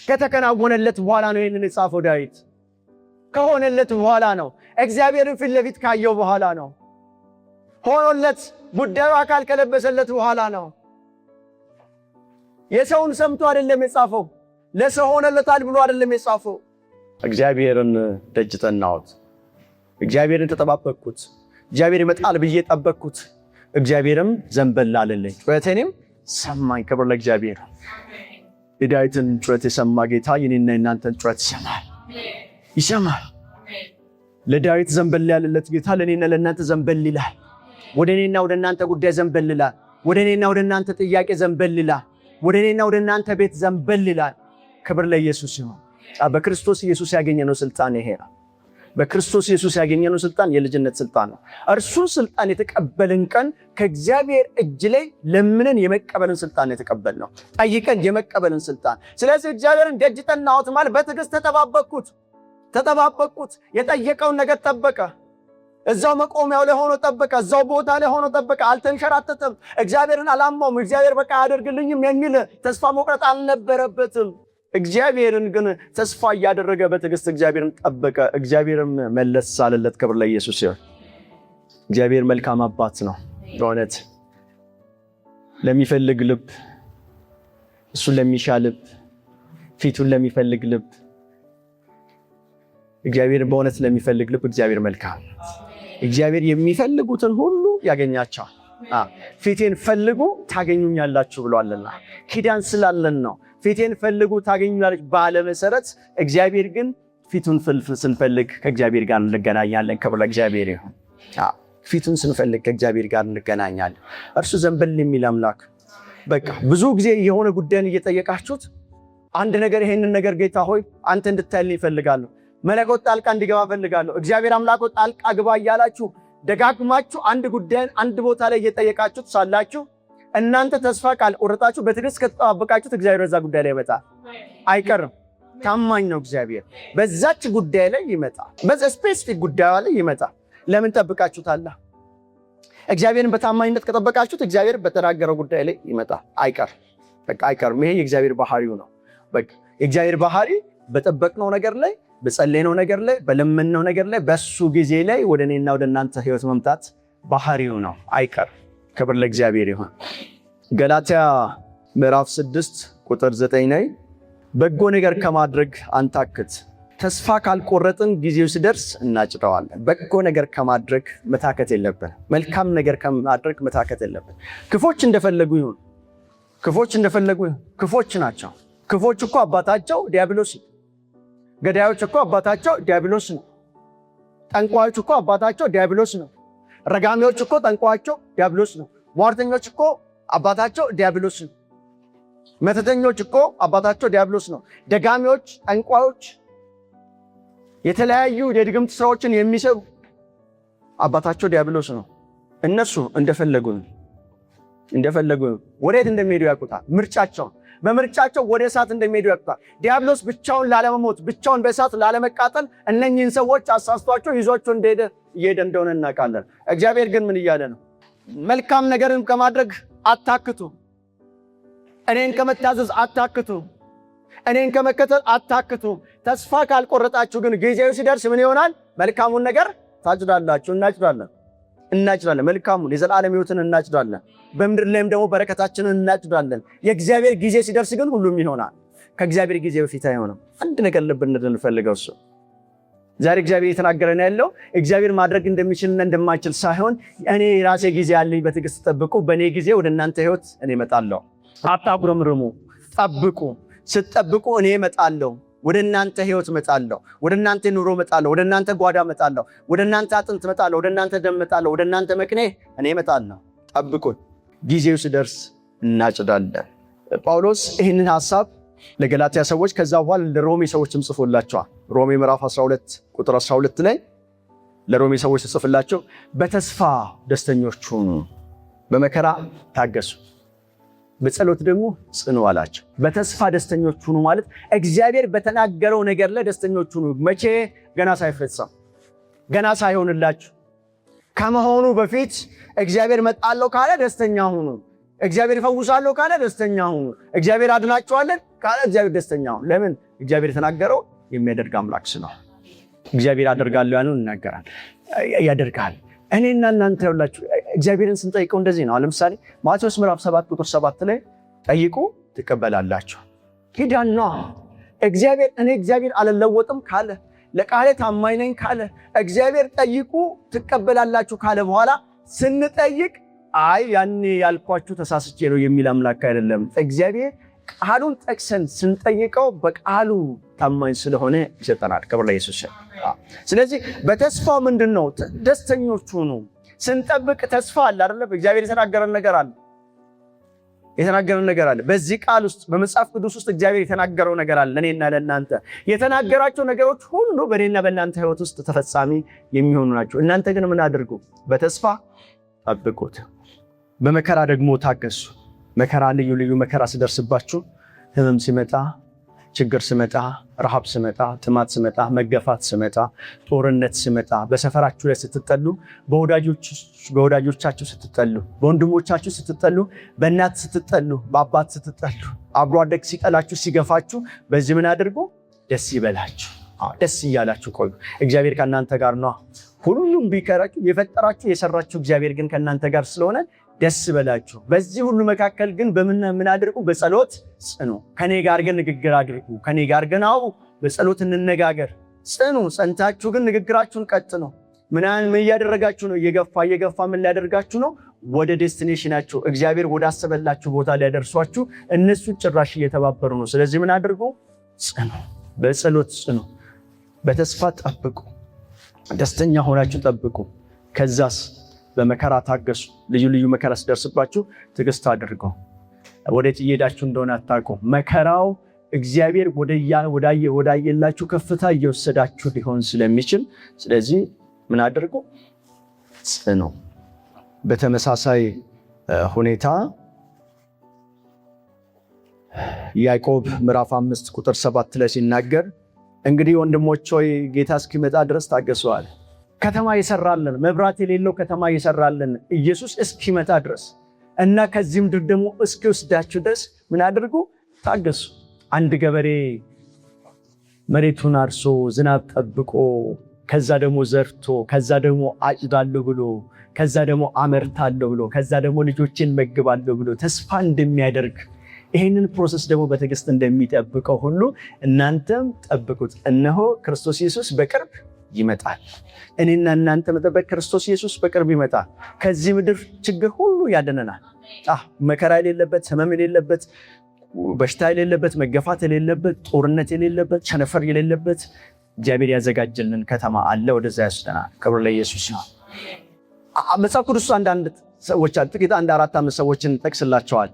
ከተከናወነለት በኋላ ነው ይህንን የጻፈው ዳዊት። ከሆነለት በኋላ ነው። እግዚአብሔርን ፊት ለፊት ካየው በኋላ ነው። ሆኖለት ጉዳዩ አካል ከለበሰለት በኋላ ነው። የሰውን ሰምቶ አይደለም የጻፈው። ለሰው ሆነለታል ብሎ አይደለም የጻፈው። እግዚአብሔርን ደጅ ጠናሁት። እግዚአብሔርን ተጠባበቅኩት። እግዚአብሔር ይመጣል ብዬ ጠበቅኩት። እግዚአብሔርም ዘንበል አለልኝ፣ ጩኸቴንም ሰማኝ። ክብር ለእግዚአብሔር። የዳዊትን ጩኸት የሰማ ጌታ የኔና የናንተን ጩኸት ይሰማል። ለዳዊት ዘንበል ያለለት ጌታ ለኔና ለናንተ ዘንበል ይላል። ወደ እኔና ወደ እናንተ ጉዳይ ዘንበል ይላል። ወደ እኔና ወደ እናንተ ጥያቄ ዘንበል ይላል። ወደ እኔና ወደ እናንተ ቤት ዘንበል ይላል። ክብር ለኢየሱስ ይሁን። በክርስቶስ ኢየሱስ ያገኘነው ስልጣን ይሄ ነው። በክርስቶስ ኢየሱስ ያገኘነው ስልጣን የልጅነት ስልጣን ነው። እርሱን ስልጣን የተቀበልን ቀን ከእግዚአብሔር እጅ ላይ ለምንን የመቀበልን ስልጣን የተቀበልነው፣ ጠይቀን የመቀበልን ስልጣን። ስለዚህ እግዚአብሔርን ደጅ ጠናሁት ማለት በትዕግስት ተጠባበቅኩት። የጠየቀውን ነገር ጠበቀ። እዛው መቆሚያው ላይ ሆኖ ጠበቀ። እዛው ቦታ ላይ ሆኖ ጠበቀ። አልተንሸራተተም። እግዚአብሔርን አላማውም። እግዚአብሔር በቃ አያደርግልኝም የሚል ተስፋ መቁረጥ አልነበረበትም። እግዚአብሔርን ግን ተስፋ እያደረገ በትዕግስት እግዚአብሔርን ጠበቀ። እግዚአብሔርም መለስ አለለት። ክብር ለኢየሱስ ይሁን። እግዚአብሔር መልካም አባት ነው። በእውነት ለሚፈልግ ልብ፣ እሱን ለሚሻ ልብ፣ ፊቱን ለሚፈልግ ልብ፣ እግዚአብሔር በእውነት ለሚፈልግ ልብ እግዚአብሔር መልካም። እግዚአብሔር የሚፈልጉትን ሁሉ ያገኛቸዋል። ፊቴን ፈልጉ ታገኙኛላችሁ ብሏልና ኪዳን ስላለን ነው። ፊቴን ፈልጉ ታገኙኛላችሁ ባለ መሰረት እግዚአብሔር ግን ፊቱን ስንፈልግ ከእግዚአብሔር ጋር እንገናኛለን። ክብር ለእግዚአብሔር ይሁን። ፊቱን ስንፈልግ ከእግዚአብሔር ጋር እንገናኛለን። እርሱ ዘንበል የሚል አምላክ። በቃ ብዙ ጊዜ የሆነ ጉዳይን እየጠየቃችሁት አንድ ነገር ይሄንን ነገር ጌታ ሆይ አንተ እንድታይልኝ እፈልጋለሁ፣ መለኮት ጣልቃ እንዲገባ እፈልጋለሁ፣ እግዚአብሔር አምላክ ጣልቃ ግባ እያላችሁ ደጋግማችሁ አንድ ጉዳይን አንድ ቦታ ላይ እየጠየቃችሁት ሳላችሁ እናንተ ተስፋ ካልቆረጣችሁ በትዕግስት ከተጠባበቃችሁት እግዚአብሔር በዛ ጉዳይ ላይ ይመጣል። አይቀርም። ታማኝ ነው እግዚአብሔር። በዛች ጉዳይ ላይ ይመጣል። በዛ ስፔሲፊክ ጉዳይ ላይ ይመጣል። ለምን ጠብቃችሁታል? እግዚአብሔርን በታማኝነት ከጠበቃችሁት እግዚአብሔር በተናገረው ጉዳይ ላይ ይመጣል። አይቀርም። በቃ አይቀርም። ይሄ የእግዚአብሔር ባህሪው ነው። በቃ የእግዚአብሔር ባህሪ በጠበቅነው ነገር ላይ፣ በጸለይነው ነገር ላይ፣ በለመንነው ነገር ላይ በሱ ጊዜ ላይ ወደ እኔና ወደ እናንተ ህይወት መምጣት ባህሪው ነው። አይቀርም። ክብር ለእግዚአብሔር ይሁን። ገላትያ ምዕራፍ 6 ቁጥር 9 ላይ በጎ ነገር ከማድረግ አንታክት፣ ተስፋ ካልቆረጥን ጊዜው ሲደርስ እናጭደዋለን። በጎ ነገር ከማድረግ መታከት የለብን። መልካም ነገር ከማድረግ መታከት የለብን። ክፎች እንደፈለጉ ይሁን፣ ክፎች እንደፈለጉ ይሁን። ክፎች ናቸው። ክፎች እኮ አባታቸው ዲያብሎስ ነው። ገዳዮች እኮ አባታቸው ዲያብሎስ ነው። ጠንቋዮች እኮ አባታቸው ዲያብሎስ ነው። ረጋሚዎች እኮ ጠንቋያቸው ዲያብሎስ ነው። ሟርተኞች እኮ አባታቸው ዲያብሎስ ነው። መተተኞች እኮ አባታቸው ዲያብሎስ ነው። ደጋሚዎች፣ ጠንቋዮች፣ የተለያዩ የድግምት ስራዎችን የሚሰሩ አባታቸው ዲያብሎስ ነው። እነሱ እንደፈለጉ ወዴት እንደሚሄዱ ያውቁታል። ምርጫቸው በምርጫቸው ወደ እሳት እንደሚሄዱ ያውቁታል። ዲያብሎስ ብቻውን ላለመሞት፣ ብቻውን በእሳት ላለመቃጠል እነኚህን ሰዎች አሳስቷቸው ይዟቸው እየሄደ እንደሆነ እናውቃለን። እግዚአብሔር ግን ምን እያለ ነው? መልካም ነገርን ከማድረግ አታክቱ፣ እኔን ከመታዘዝ አታክቱ፣ እኔን ከመከተል አታክቱ። ተስፋ ካልቆረጣችሁ ግን ጊዜው ሲደርስ ምን ይሆናል? መልካሙን ነገር ታጭዳላችሁ። እናጭዳለን። መልካሙን የዘላለም ሕይወትን እናጭዳለን። በምድር ላይም ደግሞ በረከታችንን እናጭዳለን። የእግዚአብሔር ጊዜ ሲደርስ ግን ሁሉም ይሆናል። ከእግዚአብሔር ጊዜ በፊት አይሆንም። አንድ ነገር ልብ እንድንፈልገው እሱ ዛሬ እግዚአብሔር የተናገረን ያለው እግዚአብሔር ማድረግ እንደሚችልና እንደማይችል ሳይሆን እኔ ራሴ ጊዜ አለኝ፣ በትዕግስት ጠብቁ፣ በእኔ ጊዜ ወደ እናንተ ሕይወት እኔ እመጣለሁ። አታጉረምርሙ፣ ጠብቁ። ስትጠብቁ እኔ እመጣለሁ። ወደ እናንተ ህይወት መጣለሁ፣ ወደ እናንተ ኑሮ መጣለሁ፣ ወደ እናንተ ጓዳ መጣለሁ፣ ወደ እናንተ አጥንት መጣለሁ፣ ወደ እናንተ ደም መጣለሁ፣ ወደ እናንተ መቅኔ እኔ መጣለሁ። ጠብቁኝ፣ ጊዜው ሲደርስ እናጭዳለን። ጳውሎስ ይህንን ሐሳብ ለገላትያ ሰዎች ከዛ በኋላ ለሮሜ ሰዎችም ጽፎላቸዋል። ሮሜ ምዕራፍ 12 ቁጥር 12 ላይ ለሮሜ ሰዎች ጽፎላቸው በተስፋ ደስተኞች ሁኑ፣ በመከራ ታገሱ፣ በጸሎት ደግሞ ጽኑ አላቸው። በተስፋ ደስተኞች ሁኑ ማለት እግዚአብሔር በተናገረው ነገር ላይ ደስተኞች ሁኑ። መቼ? ገና ሳይፈጸም፣ ገና ሳይሆንላችሁ ከመሆኑ በፊት እግዚአብሔር መጣለሁ ካለ ደስተኛ ሁኑ። እግዚአብሔር ይፈውሳለሁ ካለ ደስተኛ ሁኑ። እግዚአብሔር አድናችኋለን ካለ እግዚአብሔር ደስተኛ ሁኑ። ለምን? እግዚአብሔር የተናገረው የሚያደርግ አምላክ ስለሆነ። እግዚአብሔር አደርጋለሁ ያለውን ይናገራል፣ ያደርጋል። እኔና እናንተ ያላችሁ እግዚአብሔርን ስንጠይቀው እንደዚህ ነው። ለምሳሌ ማቴዎስ ምዕራፍ 7 ቁጥር 7 ላይ ጠይቁ ትቀበላላችሁ። ኪዳን ነው። እኔ እግዚአብሔር አልለወጥም ካለ፣ ለቃሌ ታማኝ ነኝ ካለ፣ እግዚአብሔር ጠይቁ ትቀበላላችሁ ካለ በኋላ ስንጠይቅ አይ ያኔ ያልኳችሁ ተሳስቼ ነው የሚል አምላክ አይደለም። እግዚአብሔር ቃሉን ጠቅሰን ስንጠይቀው በቃሉ ታማኝ ስለሆነ ይሰጠናል። ክብር ለኢየሱስ። ስለዚህ በተስፋው ምንድነው? ደስተኞች ሁኑ። ስንጠብቅ ተስፋ አለ አይደል? እግዚአብሔር የተናገረን ነገር አለ። በዚህ ቃል ውስጥ በመጽሐፍ ቅዱስ ውስጥ እግዚአብሔር የተናገረው ነገር አለ። ለእኔና ለእናንተ የተናገራቸው ነገሮች ሁሉ በእኔና በእናንተ ህይወት ውስጥ ተፈጻሚ የሚሆኑ ናቸው። እናንተ ግን ምን አድርጉ? በተስፋ ጠብቁት፣ በመከራ ደግሞ ታገሱ። መከራ፣ ልዩ ልዩ መከራ ሲደርስባችሁ፣ ህመም ሲመጣ፣ ችግር ሲመጣ፣ ረሃብ ሲመጣ፣ ጥማት ሲመጣ፣ መገፋት ሲመጣ፣ ጦርነት ሲመጣ፣ በሰፈራችሁ ላይ ስትጠሉ፣ በወዳጆቻችሁ ስትጠሉ፣ በወንድሞቻችሁ ስትጠሉ፣ በእናት ስትጠሉ፣ በአባት ስትጠሉ፣ አብሮ አደግ ሲጠላችሁ፣ ሲገፋችሁ፣ በዚህ ምን አድርጉ? ደስ ይበላችሁ። ደስ እያላችሁ ቆዩ። እግዚአብሔር ከእናንተ ጋር ነው። ሁሉም ቢከራችሁ የፈጠራችሁ የሰራችሁ እግዚአብሔር ግን ከእናንተ ጋር ስለሆነ ደስ በላችሁ። በዚህ ሁሉ መካከል ግን ምን አድርጉ? በጸሎት ጽኑ። ከኔ ጋር ግን ንግግር አድርጉ። ከኔ ጋር ግን በጸሎት እንነጋገር። ጽኑ። ጸንታችሁ ግን ንግግራችሁን ቀጥሉ። ምን እያደረጋችሁ ነው? እየገፋ ምን ሊያደርጋችሁ ነው? ወደ ዴስቲኔሽናችሁ እግዚአብሔር ወዳሰበላችሁ ቦታ ሊያደርሷችሁ እነሱ ጭራሽ እየተባበሩ ነው። ስለዚህ ምን አድርጉ? ጽኑ። በጸሎት ጽኑ። በተስፋ ጠብቁ። ደስተኛ ሆናችሁ ጠብቁ። ከዛስ በመከራ ታገሱ። ልዩ ልዩ መከራ ሲደርስባችሁ ትዕግስት አድርጉ። ወዴት እየሄዳችሁ እንደሆነ አታውቁ። መከራው እግዚአብሔር ወዳየላችሁ ከፍታ እየወሰዳችሁ ሊሆን ስለሚችል፣ ስለዚህ ምን አድርጉ? ጽኑ። በተመሳሳይ ሁኔታ ያዕቆብ ምዕራፍ 5 ቁጥር 7 ላይ ሲናገር እንግዲህ ወንድሞች ሆይ ጌታ እስኪመጣ ድረስ ታገሱአል። ከተማ የሰራልን፣ መብራት የሌለው ከተማ የሰራልን ኢየሱስ እስኪመጣ ድረስ እና ከዚህ ምድር ደግሞ እስኪወስዳችሁ ድረስ ምን አድርጉ? ታገሱ። አንድ ገበሬ መሬቱን አርሶ ዝናብ ጠብቆ ከዛ ደግሞ ዘርቶ ከዛ ደግሞ አጭዳለሁ ብሎ ከዛ ደግሞ አመርታለሁ ብሎ ከዛ ደግሞ ልጆችን መግባለሁ ብሎ ተስፋ እንደሚያደርግ ይህንን ፕሮሰስ ደግሞ በትዕግስት እንደሚጠብቀው ሁሉ እናንተም ጠብቁት። እነሆ ክርስቶስ ኢየሱስ በቅርብ ይመጣል። እኔና እናንተ መጠበቅ፣ ክርስቶስ ኢየሱስ በቅርብ ይመጣል። ከዚህ ምድር ችግር ሁሉ ያድነናል። መከራ የሌለበት፣ ህመም የሌለበት፣ በሽታ የሌለበት፣ መገፋት የሌለበት፣ ጦርነት የሌለበት፣ ቸነፈር የሌለበት እግዚአብሔር ያዘጋጀልን ከተማ አለ። ወደዛ ያስደናል። ክብር ለኢየሱስ ነው። መጽሐፍ ቅዱስ አንዳንድ ሰዎች ጥቂት 4-5 ሰዎችን ጠቅስላቸዋል።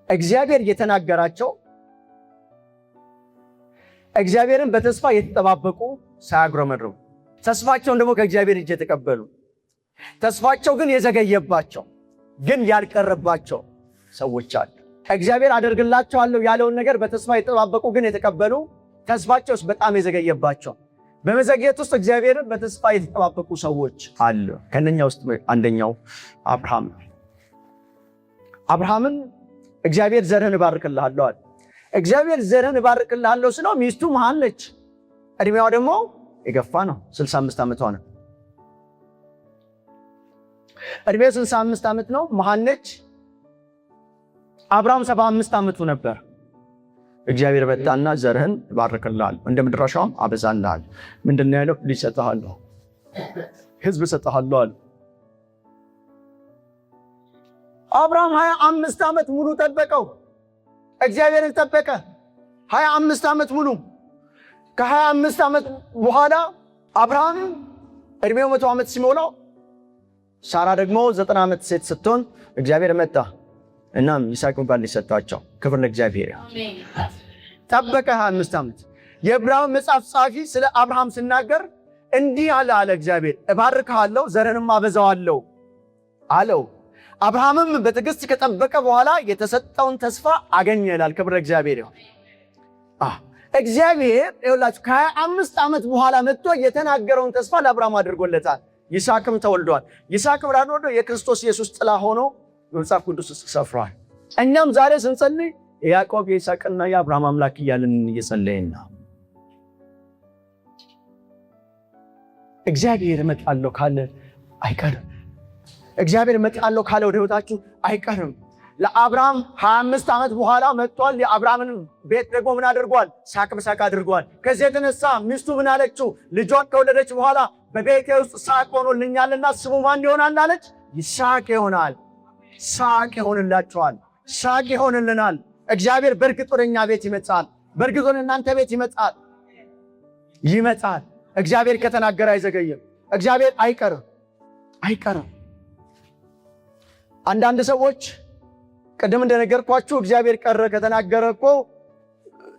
እግዚአብሔር የተናገራቸው እግዚአብሔርን በተስፋ የተጠባበቁ ሳያጉረመርሙ፣ ተስፋቸውን ደግሞ ከእግዚአብሔር እጅ የተቀበሉ፣ ተስፋቸው ግን የዘገየባቸው ግን ያልቀረባቸው ሰዎች አሉ። እግዚአብሔር አደርግላቸዋለሁ ያለውን ነገር በተስፋ የተጠባበቁ ግን የተቀበሉ፣ ተስፋቸውስ በጣም የዘገየባቸው፣ በመዘግየት ውስጥ እግዚአብሔርን በተስፋ የተጠባበቁ ሰዎች አሉ። ከነኛ ውስጥ አንደኛው አብርሃምን እግዚአብሔር ዘርህን እባርክልሃለሁ አለ። እግዚአብሔር ዘርህን እባርክልሃለሁ ስለው ሚስቱ መሃን ነች። እድሜዋ ደግሞ የገፋ ነው። 65 ዓመቷ ነው። እድሜው 65 ዓመት ነው። መሃን ነች። አብርሃም 75 ዓመቱ ነበር። እግዚአብሔር በጣና ዘርህን እባርክልሃለሁ፣ እንደ ምድር አሸዋም አበዛልሃለሁ። ምንድነው ያለው? ልጅ እሰጥሃለሁ፣ ህዝብ እሰጥሃለሁ አለ። አብርሃም 25 ዓመት ሙሉ ጠበቀው። እግዚአብሔርን ጠበቀ። 25 ዓመት ሙሉ። ከ25 ዓመት በኋላ አብርሃም እድሜው 100 ዓመት ሲሞላው፣ ሳራ ደግሞ 90 ዓመት ሴት ስትሆን እግዚአብሔር መጣ። እናም ይስሐቅ የሚባል ልጅ ሰጣቸው። ክብር ለእግዚአብሔር። ጠበቀ 25 ዓመት። የዕብራውያን መጽሐፍ ጸሐፊ ስለ አብርሃም ሲናገር እንዲህ አለ እግዚአብሔር እባርክሃለሁ ዘርንም አበዛዋለሁ አለው። አብርሃምም በትዕግስት ከጠበቀ በኋላ የተሰጠውን ተስፋ አገኘ ይላል። ክብር ለእግዚአብሔር ይሁን። እግዚአብሔር ይኸውላችሁ ከ25 ዓመት በኋላ መጥቶ የተናገረውን ተስፋ ለአብርሃም አድርጎለታል። ይስሐቅም ተወልዷል። ይስሐቅ ብርሃን ወልዶ የክርስቶስ ኢየሱስ ጥላ ሆኖ በመጽሐፍ ቅዱስ ውስጥ ሰፍሯል። እኛም ዛሬ ስንጸልይ የያዕቆብ የይስሐቅና የአብርሃም አምላክ እያልን እየጸለይን ነው። እግዚአብሔር እመጣለሁ ካለ አይቀርም። እግዚአብሔር እመጣለሁ ካለ ወደ ሕይወታችሁ አይቀርም። ለአብርሃም 25 ዓመት በኋላ መጥቷል። የአብርሃምን ቤት ደግሞ ምን አድርጓል? ሳቅ በሳቅ አድርጓል። ከዚህ የተነሳ ሚስቱ ምን አለችው? ልጇን ከወለደች በኋላ በቤቴ ውስጥ ሳቅ ሆኖልኛልና ስሙ ማን ይሆናል አለች? ይስሐቅ ይሆናል። ሳቅ ይሆንላችኋል። ሳቅ ይሆንልናል። እግዚአብሔር በእርግጥ ወደ እኛ ቤት ይመጣል። በእርግጥ ወደ እናንተ ቤት ይመጣል። እግዚአብሔር ከተናገረ አይዘገይም። እግዚአብሔር አይቀርም። አንዳንድ ሰዎች ቅድም እንደነገርኳችሁ እግዚአብሔር ቀረ ከተናገረ እኮ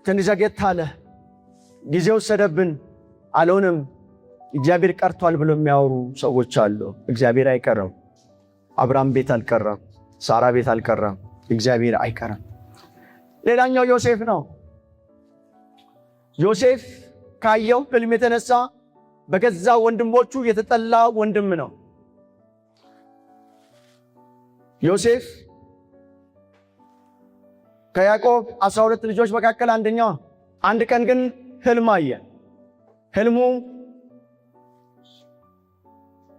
ትንሽ ዘግየት አለ፣ ጊዜ ወሰደብን፣ አልሆነም፣ እግዚአብሔር ቀርቷል ብሎ የሚያወሩ ሰዎች አሉ። እግዚአብሔር አይቀርም። አብርሃም ቤት አልቀረም፣ ሳራ ቤት አልቀረም። እግዚአብሔር አይቀርም። ሌላኛው ዮሴፍ ነው። ዮሴፍ ካየው ሕልም የተነሳ በገዛ ወንድሞቹ የተጠላ ወንድም ነው። ዮሴፍ ከያዕቆብ 12 ልጆች መካከል አንደኛው። አንድ ቀን ግን ሕልም አየ። ሕልሙ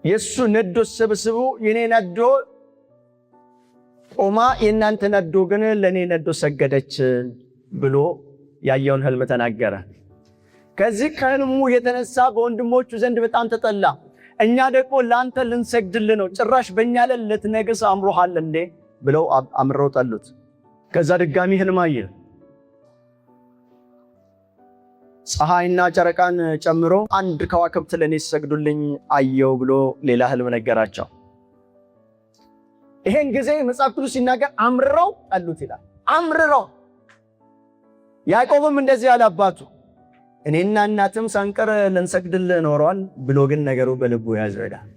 የሱ ነዶ ሰብስቡ የኔ ነዶ ቆማ የእናንተ ነዶ ግን ለኔ ነዶ ሰገደች ብሎ ያየውን ሕልም ተናገረ። ከዚህ ከሕልሙ የተነሳ በወንድሞቹ ዘንድ በጣም ተጠላ። እኛ ደግሞ ለአንተ ልንሰግድልህ ነው፣ ጭራሽ በእኛ ላይ ልትነግስ አምሮሃል እንዴ ብለው አምረው ጠሉት። ከዛ ድጋሚ ሕልም አየ። ፀሐይና ጨረቃን ጨምሮ አንድ ከዋክብት ለኔ ሲሰግዱልኝ አየው ብሎ ሌላ ሕልም ነገራቸው። ይሄን ጊዜ መጽሐፍ ቅዱስ ሲናገር አምርረው ጠሉት ይላል። አምርረው። ያዕቆብም እንደዚህ ያለ አባቱ እኔና እናትም ሳንቀር ልንሰግድልህ ኖሯል ብሎ ግን ነገሩ በልቡ ያዘው ይላል።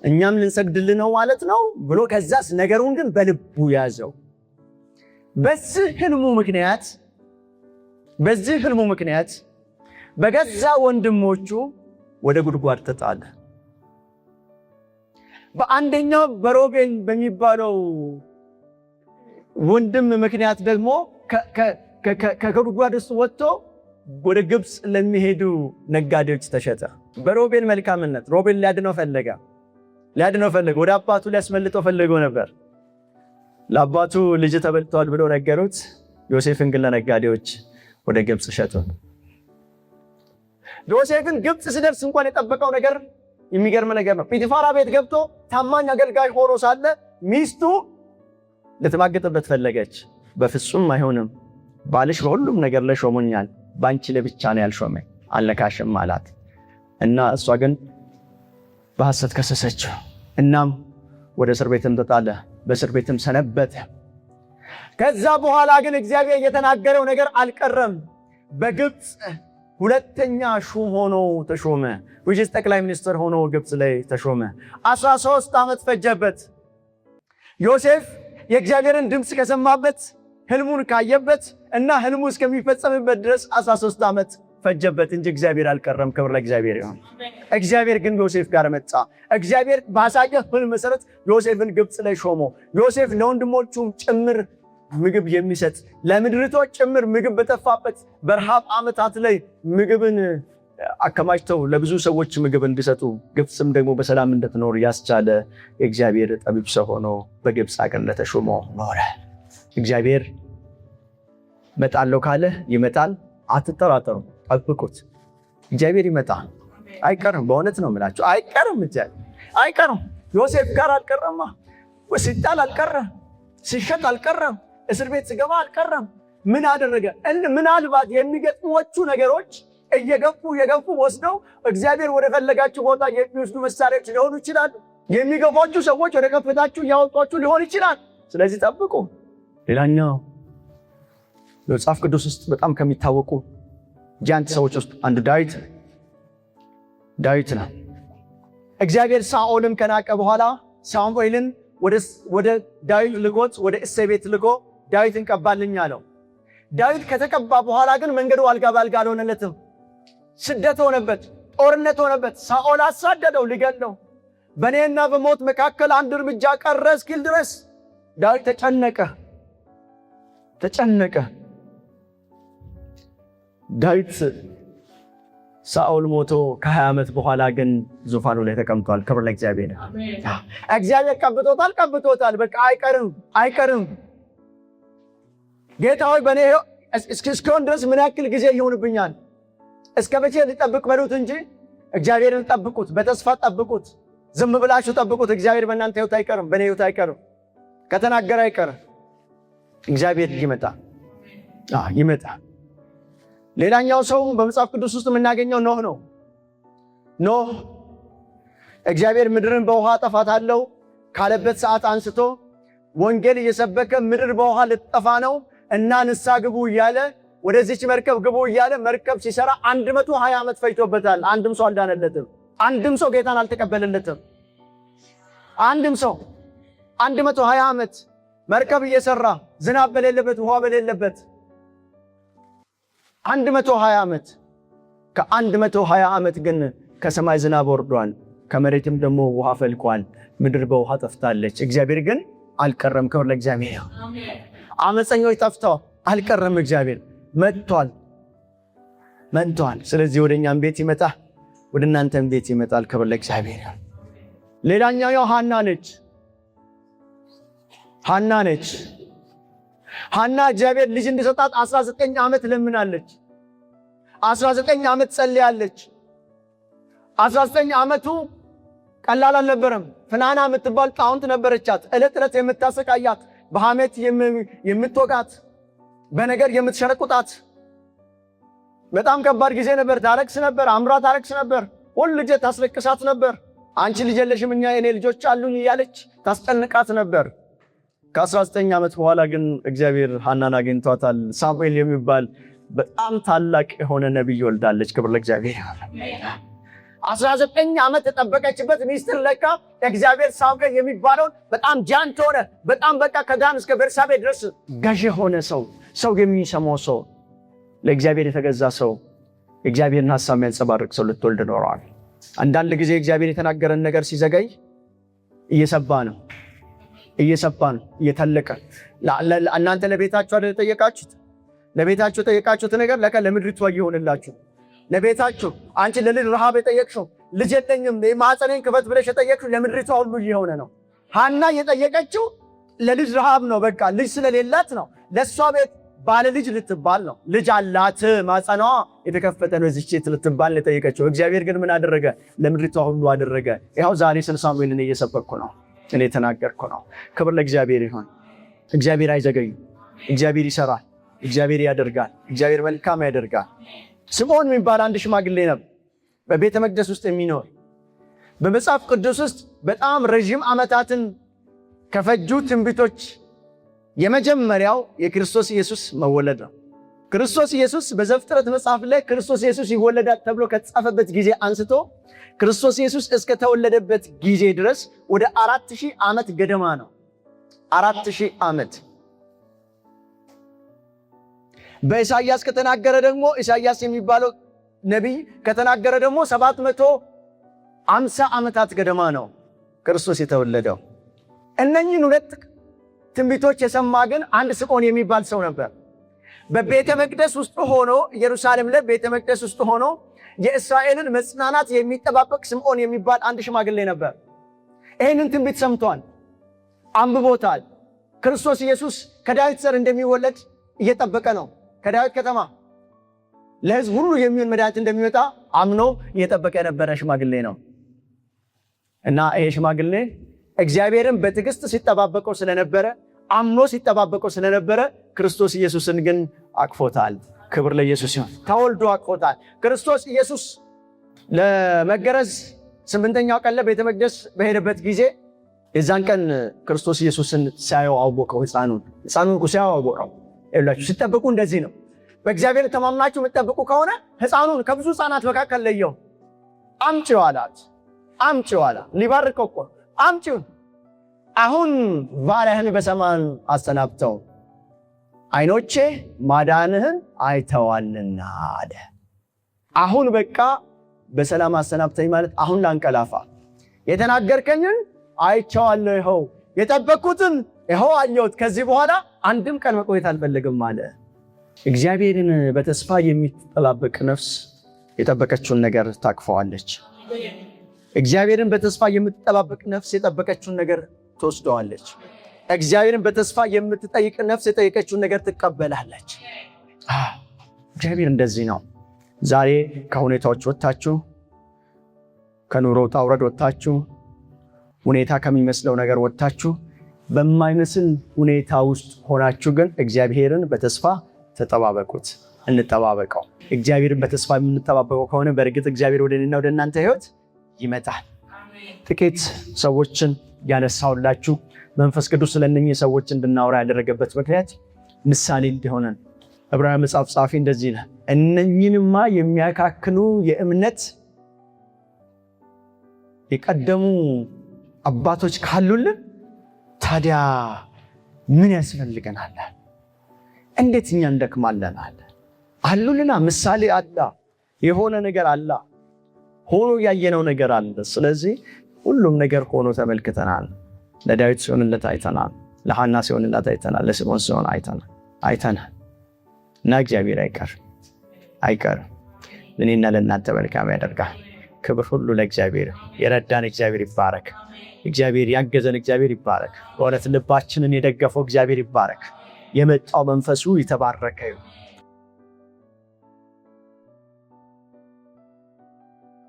እኛም ልንሰግድልህ ነው ማለት ነው ብሎ ከዛስ ነገሩን ግን በልቡ ያዘው። በዚህ ሕልሙ ምክንያት በገዛ ወንድሞቹ ወደ ጉድጓድ ተጣለ። በአንደኛው በሮቤል በሚባለው ወንድም ምክንያት ደግሞ ከጉድጓድ ውስጥ ወጥቶ ወደ ግብፅ ለሚሄዱ ነጋዴዎች ተሸጠ። በሮቤል መልካምነት ሮቤል ሊያድነው ፈለገ። ወደ አባቱ ሊያስመልጠው ፈልገው ነበር። ለአባቱ ልጅ ተበልቷል ብሎ ነገሩት። ዮሴፍን ግን ለነጋዴዎች ወደ ግብፅ ሸጡ። ዮሴፍን ግብፅ ሲደርስ እንኳን የጠበቀው ነገር የሚገርም ነገር ነው። ጲጥፋራ ቤት ገብቶ ታማኝ አገልጋይ ሆኖ ሳለ ሚስቱ ልትማገጥበት ፈለገች። በፍጹም አይሆንም፣ ባልሽ በሁሉም ነገር ላይ ሾሞኛል፣ ባንቺ ለብቻ ነው ያልሾመኝ፣ አልነካሽም አላት እና እሷ ግን በሐሰት ከሰሰችው። እናም ወደ እስር ቤትም ተጣለ፣ በእስር ቤትም ሰነበተ። ከዛ በኋላ ግን እግዚአብሔር የተናገረው ነገር አልቀረም። በግብፅ ሁለተኛ ሹም ሆኖ ተሾመ። ወይስ ጠቅላይ ሚኒስትር ሆኖ ግብፅ ላይ ተሾመ። 13 ዓመት ፈጀበት። ዮሴፍ የእግዚአብሔርን ድምፅ ከሰማበት ሕልሙን ካየበት እና ሕልሙ እስከሚፈጸምበት ድረስ 13 ዓመት ፈጀበት እንጂ እግዚአብሔር አልቀረም። ክብር ለእግዚአብሔር ይሁን። እግዚአብሔር ግን ዮሴፍ ጋር መጣ። እግዚአብሔር ባሳየው ሕልም መሰረት ዮሴፍን ግብፅ ላይ ሾሞ ዮሴፍ ለወንድሞቹም ጭምር ምግብ የሚሰጥ ለምድሪቶች ጭምር ምግብ በጠፋበት በረሃብ ዓመታት ላይ ምግብን አከማችተው ለብዙ ሰዎች ምግብ እንዲሰጡ ግብፅም ደግሞ በሰላም እንድትኖር ያስቻለ የእግዚአብሔር ጠቢብ ሰው ሆኖ በግብፅ አገር ተሾሞ ኖረ። እግዚአብሔር መጣለው ካለ ይመጣል። አትጠራጠሩ፣ ጠብቁት። እግዚአብሔር ይመጣል፣ አይቀርም። በእውነት ነው የምላችሁ፣ አይቀርም። አይቀርም። ዮሴፍ ጋር አልቀረማ። ሲጣል አልቀረም፣ ሲሸጥ አልቀረም፣ እስር ቤት ሲገባ አልቀረም። ምን አደረገ? ምናልባት የሚገጥሟቹ ነገሮች እየገፉ ወስደው እግዚአብሔር ወደ ፈለጋችሁ ቦታ የሚወስዱ መሳሪያዎች ሊሆኑ ይችላሉ። የሚገፏችሁ ሰዎች ወደ ከፍታችሁ ያወጧችሁ ሊሆን ይችላል። ስለዚህ ጠብቁ። ሌላኛው በመጽሐፍ ቅዱስ ውስጥ በጣም ከሚታወቁ ጃንት ሰዎች ውስጥ አንዱ ዳዊት ነው። እግዚአብሔር ሳኦልን ከናቀ በኋላ ሳሙኤልን ወደ ዳዊት ልኮት ወደ እሴይ ቤት ልኮ ዳዊትን ቀባልኝ አለው። ዳዊት ከተቀባ በኋላ ግን መንገዱ አልጋ ባልጋ አልሆነለትም። ስደት ሆነበት፣ ጦርነት ሆነበት። ሳኦል አሳደደው ሊገለው። በእኔና በሞት መካከል አንድ እርምጃ ቀረ እስኪል ድረስ ዳዊት ተጨነቀ። ዳዊት ሳኦል ሞቶ ከ20 ዓመት በኋላ ግን ዙፋኑ ላይ ተቀምጧል። ክብር ለእግዚአብሔር። እግዚአብሔር ቀብቶታል። በቃ አይቀርም። ጌታ ሆይ በእኔ እስኪሆን ድረስ ምን ያክል ጊዜ ይሆንብኛል? እስከ መቼ ልጠብቅ በሉት እንጂ እግዚአብሔርን ጠብቁት፣ በተስፋ ጠብቁት፣ ዝም ብላችሁ ጠብቁት። እግዚአብሔር በእናንተ ሕይወት አይቀርም፣ በእኔ ሕይወት አይቀርም። ከተናገረ አይቀርም። እግዚአብሔር ይመጣል። ሌላኛው ሰው በመጽሐፍ ቅዱስ ውስጥ የምናገኘው ኖህ ነው። ኖህ እግዚአብሔር ምድርን በውሃ አጠፋታለሁ ካለበት ሰዓት አንስቶ ወንጌል እየሰበከ ምድር በውሃ ልትጠፋ ነው እና ንስሐ ግቡ እያለ ወደዚች መርከብ ግቡ እያለ መርከብ ሲሰራ 120 ዓመት ፈጅቶበታል። አንድም ሰው አልዳነለትም። አንድም ሰው ጌታን አልተቀበለለትም። አንድም ሰው 120 ዓመት መርከብ እየሰራ ዝናብ በሌለበት ውሃ በሌለበት 120 ዓመት። ከ120 ዓመት ግን ከሰማይ ዝናብ ወርዷል፣ ከመሬትም ደግሞ ውሃ ፈልቋል። ምድር በውሃ ጠፍታለች። እግዚአብሔር ግን አልቀረም። ክብር ለእግዚአብሔር። አመፀኞች ጠፍተው አልቀረም። እግዚአብሔር መጥቷል። ስለዚህ ወደ እኛም ቤት ይመጣል፣ ወደ እናንተም ቤት ይመጣል። ክብር ለእግዚአብሔር። ሌላኛው ሐና ነች። ሐና እግዚአብሔር ልጅ እንዲሰጣት 19 ዓመት ለምናለች። 19 ዓመት ጸልያለች። 19 ዓመቱ ቀላል አልነበረም። ፍናና የምትባል ጣውንት ነበረቻት፣ ዕለት የምታሰቃያት፣ በሐሜት የምትወቃት፣ በነገር የምትሸረቁጣት። በጣም ከባድ ጊዜ ነበር። ታለቅስ ነበር፣ አምራ ታለቅስ ነበር፣ ሁል ጊዜ ታስለቅሳት ነበር። አንቺ ልጅ የለሽም፣ የኔ ልጆች አሉኝ እያለች ታስጠንቃት ነበር። ከ19 ዓመት በኋላ ግን እግዚአብሔር ሐናን አግኝቷታል። ሳሙኤል የሚባል በጣም ታላቅ የሆነ ነቢይ ወልዳለች። ክብር ለእግዚአብሔር። 19 ዓመት ተጠበቀችበት ሚስጥር ለካ እግዚአብሔር ሳሙኤል የሚባለውን በጣም ጃንት ሆነ። በጣም በቃ ከዳን እስከ ቤርሳቤ ድረስ ገዥ ሆነ። ሰው የሚሰማው ሰው፣ ለእግዚአብሔር የተገዛ ሰው፣ እግዚአብሔርን ሐሳብ የሚያንጸባርቅ ሰው ልትወልድ ኖረዋል። አንዳንድ ጊዜ እግዚአብሔር የተናገረን ነገር ሲዘገይ እየሰባ ነው፣ እየተለቀ። እናንተ ለቤታችሁ አይደል ጠየቃችሁት? ለቤታችሁ ጠየቃችሁት ነገር ለካ ለምድሪቷ ይሆንላችሁ። ለቤታችሁ አንቺ ለልጅ ረሃብ የጠየቅሽው ልጅ የለኝም የማህፀኔን ክፈት ብለሽ የጠየቅሽው ለምድሪቷ ሁሉ እየሆነ ነው። ሐና የጠየቀችው ለልጅ ረሃብ ነው። በቃ ልጅ ስለሌላት ነው። ለእሷ ቤት ባለ ልጅ ልትባል ነው። ልጅ አላት፣ ማህፀኗ የተከፈተ ነው፣ እዚች ሴት ልትባል ነው የጠየቀችው። እግዚአብሔር ግን ምን አደረገ? ለምድሪቷ ሁሉ አደረገ። ይኸው ዛሬ ስለ ሳሙኤልን እየሰበኩ ነው፣ እኔ የተናገርኩ ነው። ክብር ለእግዚአብሔር ይሁን። እግዚአብሔር አይዘገይም። እግዚአብሔር ይሰራል። እግዚአብሔር ያደርጋል። እግዚአብሔር መልካም ያደርጋል። ስምዖን የሚባል አንድ ሽማግሌ ነበር፣ በቤተ መቅደስ ውስጥ የሚኖር። በመጽሐፍ ቅዱስ ውስጥ በጣም ረዥም ዓመታትን ከፈጁ ትንቢቶች የመጀመሪያው የክርስቶስ ኢየሱስ መወለድ ነው። ክርስቶስ ኢየሱስ በዘፍጥረት መጽሐፍ ላይ ክርስቶስ ኢየሱስ ይወለዳል ተብሎ ከተጻፈበት ጊዜ አንስቶ ክርስቶስ ኢየሱስ እስከተወለደበት ጊዜ ድረስ ወደ 4000 ዓመት ገደማ ነው። 4000 ዓመት። በኢሳይያስ ከተናገረ ደግሞ ኢሳይያስ የሚባለው ነቢይ ከተናገረ ደግሞ 750 ዓመታት ገደማ ነው ክርስቶስ የተወለደው። እነኚህን ሁለት ትንቢቶች የሰማ ግን አንድ ስምዖን የሚባል ሰው ነበር። በቤተ መቅደስ ውስጥ ሆኖ ኢየሩሳሌም ላይ ቤተ መቅደስ ውስጥ ሆኖ የእስራኤልን መጽናናት የሚጠባበቅ ስምዖን የሚባል አንድ ሽማግሌ ነበር። ይህንን ትንቢት ሰምቷል፣ አንብቦታል። ክርስቶስ ኢየሱስ ከዳዊት ዘር እንደሚወለድ እየጠበቀ ነው። ከዳዊት ከተማ ለሕዝብ ሁሉ የሚሆን መድኃኒት እንደሚመጣ አምኖ እየጠበቀ የነበረ ሽማግሌ ነው እና ይሄ ሽማግሌ እግዚአብሔርን በትዕግስት ሲጠባበቀው ስለነበረ አምኖ ሲጠባበቀው ስለነበረ ክርስቶስ ኢየሱስን ግን አቅፎታል። ክብር ለኢየሱስ ይሁን። ተወልዶ አቅፎታል። ክርስቶስ ኢየሱስ ለመገረዝ 8ኛው ቀን ለቤተ መቅደስ በሄደበት ጊዜ የዛን ቀን ክርስቶስ ኢየሱስን ሲያየው አወቀው። ሕፃኑን ሲያየው አወቀው። ይላችሁ ሲጠብቁ እንደዚህ ነው። በእግዚአብሔር ተማምናችሁ የምትጠብቁ ከሆነ ሕፃኑን ከብዙ ሕፃናት መካከል ለየው። አምጪው አላት። ሊባርከው እኮ አምጪው። አሁን ባሪያህን በሰማይ አሰናብተው፣ ዓይኖቼ ማዳንህን አይተዋልና አለ። አሁን በቃ በሰላም አሰናብተኝ ማለት አሁን ላንቀላፋ፣ የተናገርከኝን አይቼዋለሁ፣ ይኸው የጠበቅኩትን ይኸው አየሁት፣ ከዚህ በኋላ አንድም ቀን መቆየት አልፈልግም አለ። እግዚአብሔርን በተስፋ የሚጠባበቅ ነፍስ የጠበቀችውን ነገር ታቅፈዋለች። እግዚአብሔርን በተስፋ የምትጠባበቅ ነፍስ የጠበቀችውን ነገር ትወስደዋለች። እግዚአብሔርን በተስፋ የምትጠይቅ ነፍስ የጠየቀችውን ነገር ትቀበላለች። እግዚአብሔር እንደዚህ ነው። ዛሬ ከሁኔታዎች ወጥታችሁ፣ ከኑሮ ውጣ ውረድ ወጥታችሁ፣ ሁኔታ ከሚመስለው ነገር ወጥታችሁ፣ በማይመስል ሁኔታ ውስጥ ሆናችሁ ግን እግዚአብሔርን በተስፋ ተጠባበቁት። እንጠባበቀው። እግዚአብሔርን በተስፋ የምንጠባበቀው ከሆነ በእርግጥ እግዚአብሔር ወደ እኔና ወደ እናንተ ሕይወት ይመጣል። ጥቂት ሰዎችን ያነሳውላችሁ መንፈስ ቅዱስ ስለነኚህ ሰዎች እንድናወራ ያደረገበት ምክንያት ምሳሌ እንዲሆነን። ዕብራውያን መጽሐፍ ጸሐፊ እንደዚህ ይላል፣ እነኚህንማ የሚያካክሉ የእምነት የቀደሙ አባቶች ካሉልን ታዲያ ምን ያስፈልገናል? እንዴት እኛ እንደክማለን? አሉልና ምሳሌ አላ የሆነ ነገር አላ ሆኖ ያየነው ነገር አለ። ስለዚህ ሁሉም ነገር ሆኖ ተመልክተናል። ለዳዊት ሲሆንለት አይተናል። ለሐና ሲሆንለት አይተናል። ለስምዖን ሲሆን አይተናል። እና እግዚአብሔር አይቀርም። ለእኔና ለእናንተ መልካም ያደርጋል። ክብር ሁሉ ለእግዚአብሔር። የረዳን እግዚአብሔር ይባረክ። እግዚአብሔር ያገዘን እግዚአብሔር ይባረክ። በእውነት ልባችንን የደገፈው እግዚአብሔር ይባረክ። የመጣው መንፈሱ የተባረከ ይሁን።